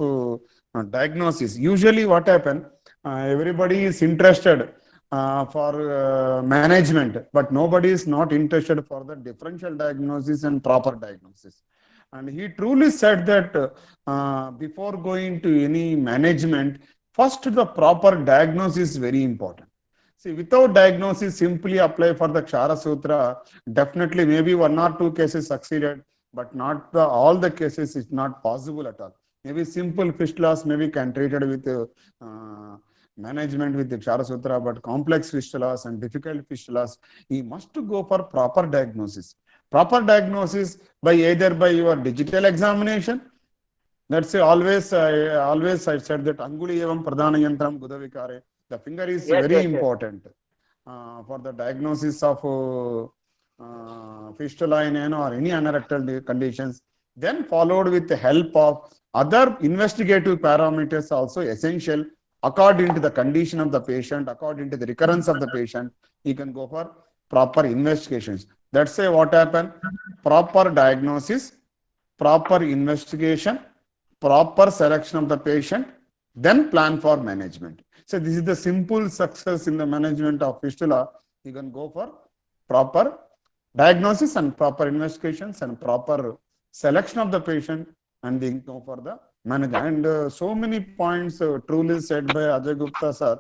C: diagnosis. Usually what happens, everybody is interested for management, but nobody is not interested for the differential diagnosis and proper diagnosis. And he truly said that before going to any management, first the proper diagnosis is very important. See, without diagnosis, simply apply for the Kshara Sutra, definitely maybe 1 or 2 cases succeeded, but not all the cases is not possible at all. Maybe simple fistulas maybe can treated with management with the Kshara Sutra, but complex fistulas and difficult fistulas, he must go for proper diagnosis. Proper diagnosis by either by your digital examination. Let's say always I said that Anguli evam pradhana yantram gudavikare. The finger is very important for the diagnosis of fistula in or any anorectal conditions. Then followed with the help of other investigative parameters also essential according to the condition of the patient, according to the recurrence of the patient. He can go for proper investigations. That's say what happened? Proper diagnosis, proper investigation, proper selection of the patient, then plan for management. So this is the simple success in the management of fistula. You can go for proper diagnosis and proper investigations and proper selection of the patient, and then go for the management. And so many points truly said by Ajay Gupta sir.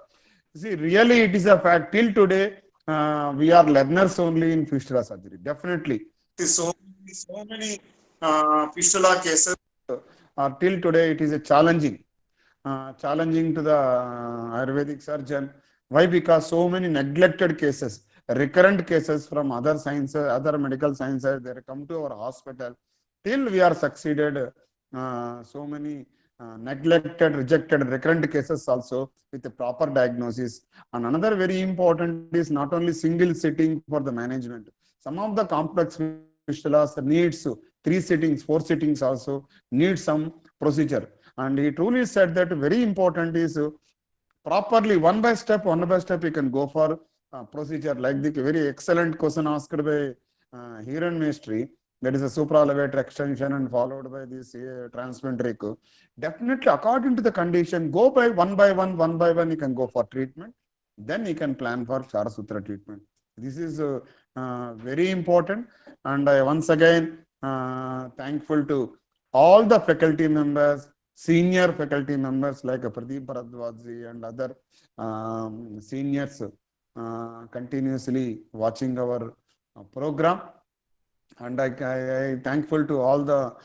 C: See, really it is a fact. Till today, we are learners only in fistula surgery. Definitely. So many fistula cases. Till today, it is a challenging to the Ayurvedic surgeon. Why? Because so many neglected cases, recurrent cases from other sciences, other medical sciences, they come to our hospital. Till we are succeeded, so many neglected, rejected, recurrent cases also with a proper diagnosis. And another very important is not only single sitting for the management. Some of the complex fistulas needs 3 sittings, 4 sittings also need some procedure. And he truly said that very important is properly one by step you can go for procedure. Like the very excellent question asked by Hiran Mestri, that is a supraelevator extension and followed by this transventricle. Definitely according to the condition, go by one by one, you can go for treatment. Then you can plan for Charasutra treatment. This is very important. And I once again thankful to all the faculty members, senior faculty members like Pradeep Bharadwaj and other seniors continuously watching our program. And I thankful to all the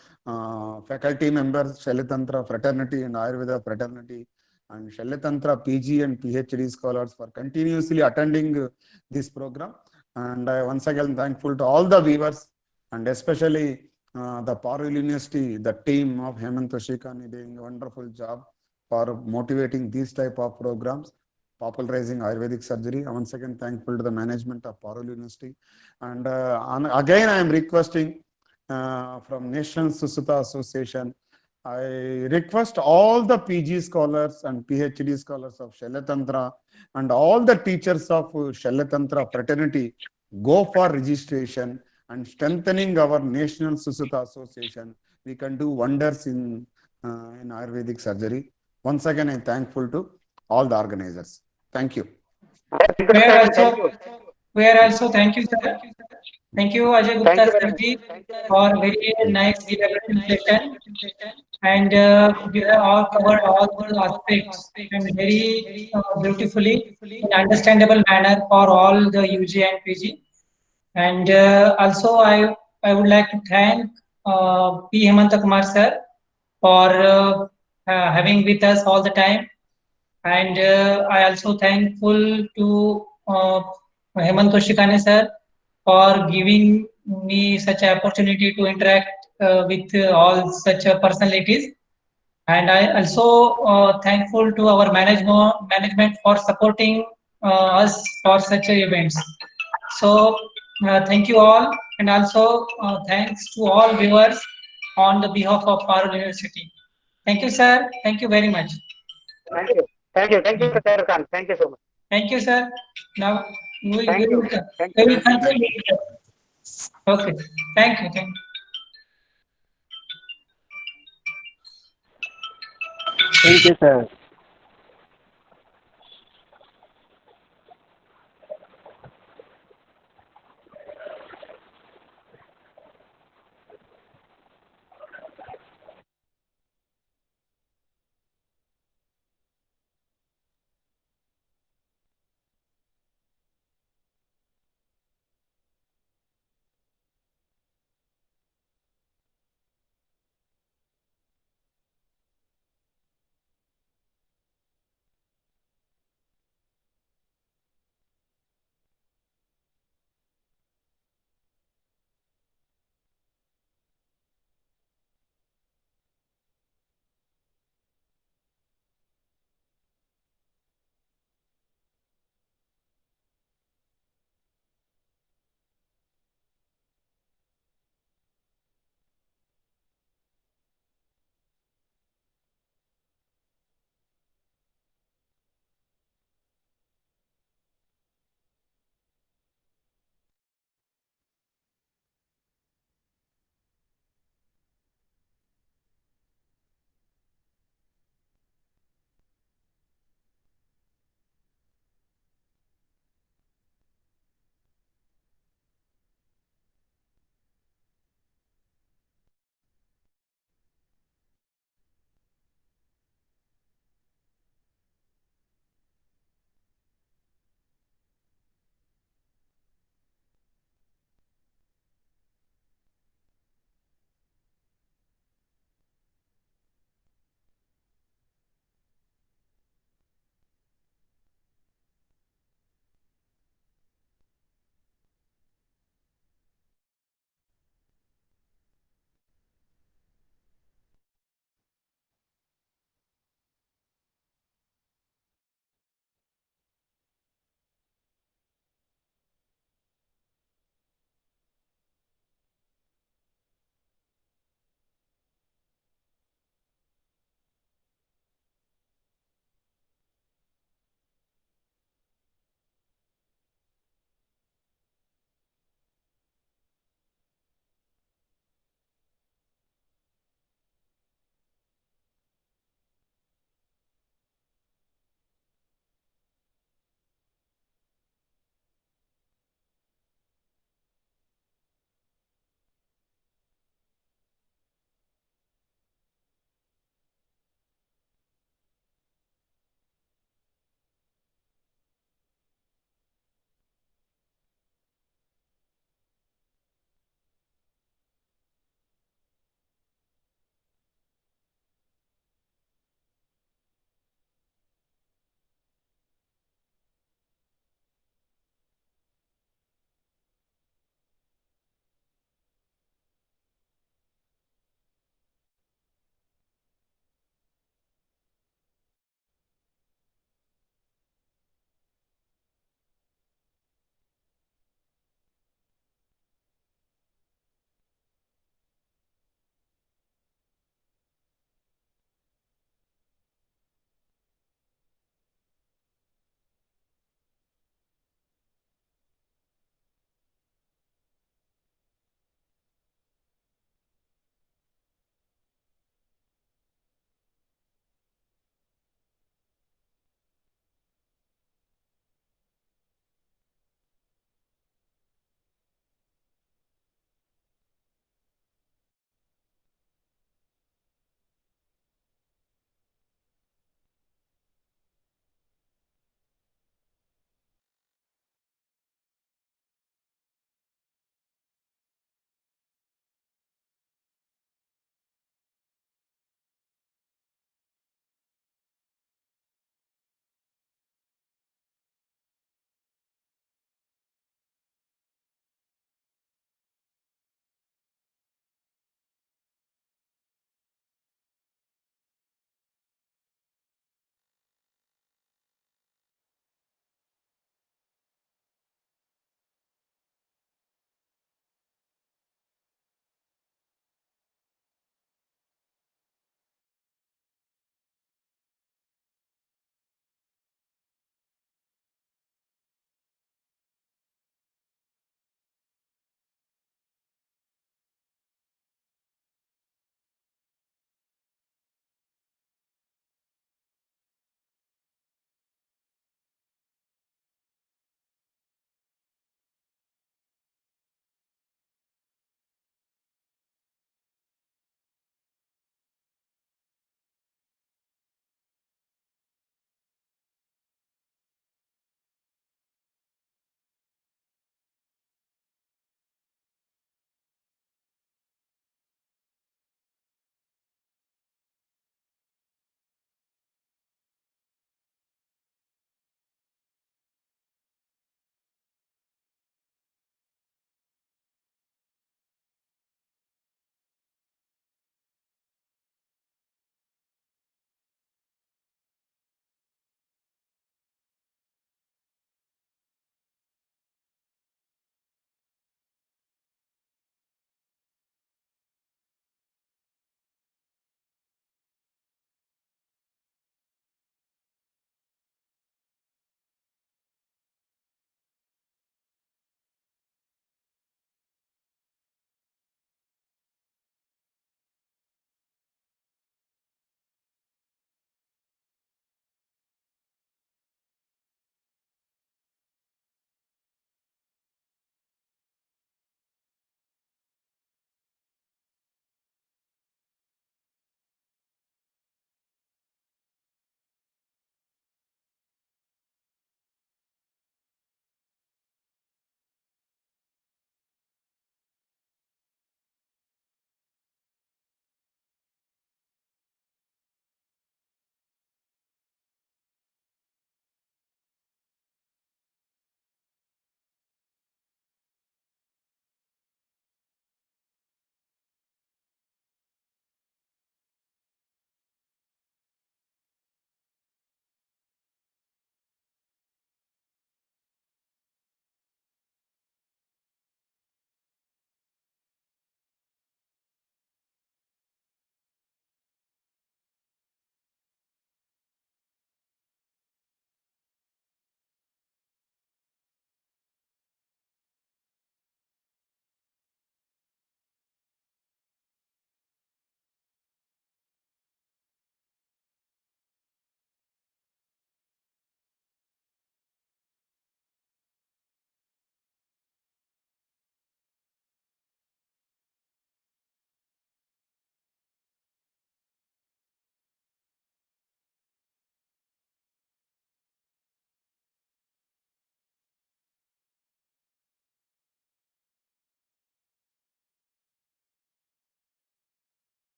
C: faculty members, Shalyatantra fraternity and Ayurveda fraternity, and Shalyatantra PG and PhD scholars for continuously attending this program. And I once again thankful to all the viewers, and especially the Parul University, the team of Hemant Toshikani doing a wonderful job for motivating these type of programs, popularizing Ayurvedic surgery. Once again thankful to the management of Parul University. And again I am requesting from National Sushruta Association, I request all the PG scholars and PhD scholars of Shalyatantra and all the teachers of Shalyatantra fraternity go for registration and strengthening our National Sushruta Association. We can do wonders in Ayurvedic surgery. Once again, I am thankful to all the organizers. Thank you.
A: We are also thank you, sir. Thank you, Ajay Gupta sir, for very nice presentation. And you have all covered all the aspects and very beautifully in understandable manner for all the UG and PG. And also I would like to thank P. Hemanta Kumar sir for having with us all the time. And I also thankful to Hemant Toshikani sir for giving me such an opportunity to interact with all such personalities. And I also thankful to our management for supporting us for such events. So thank you all, and also thanks to all viewers on the behalf of Parul University. Thank you, sir. Thank you very much.
E: Thank you, Dr. Khan. Thank you so much.
A: Thank you, sir. Now we will
E: Thank
A: continue. Okay. Thank you.
E: you, sir.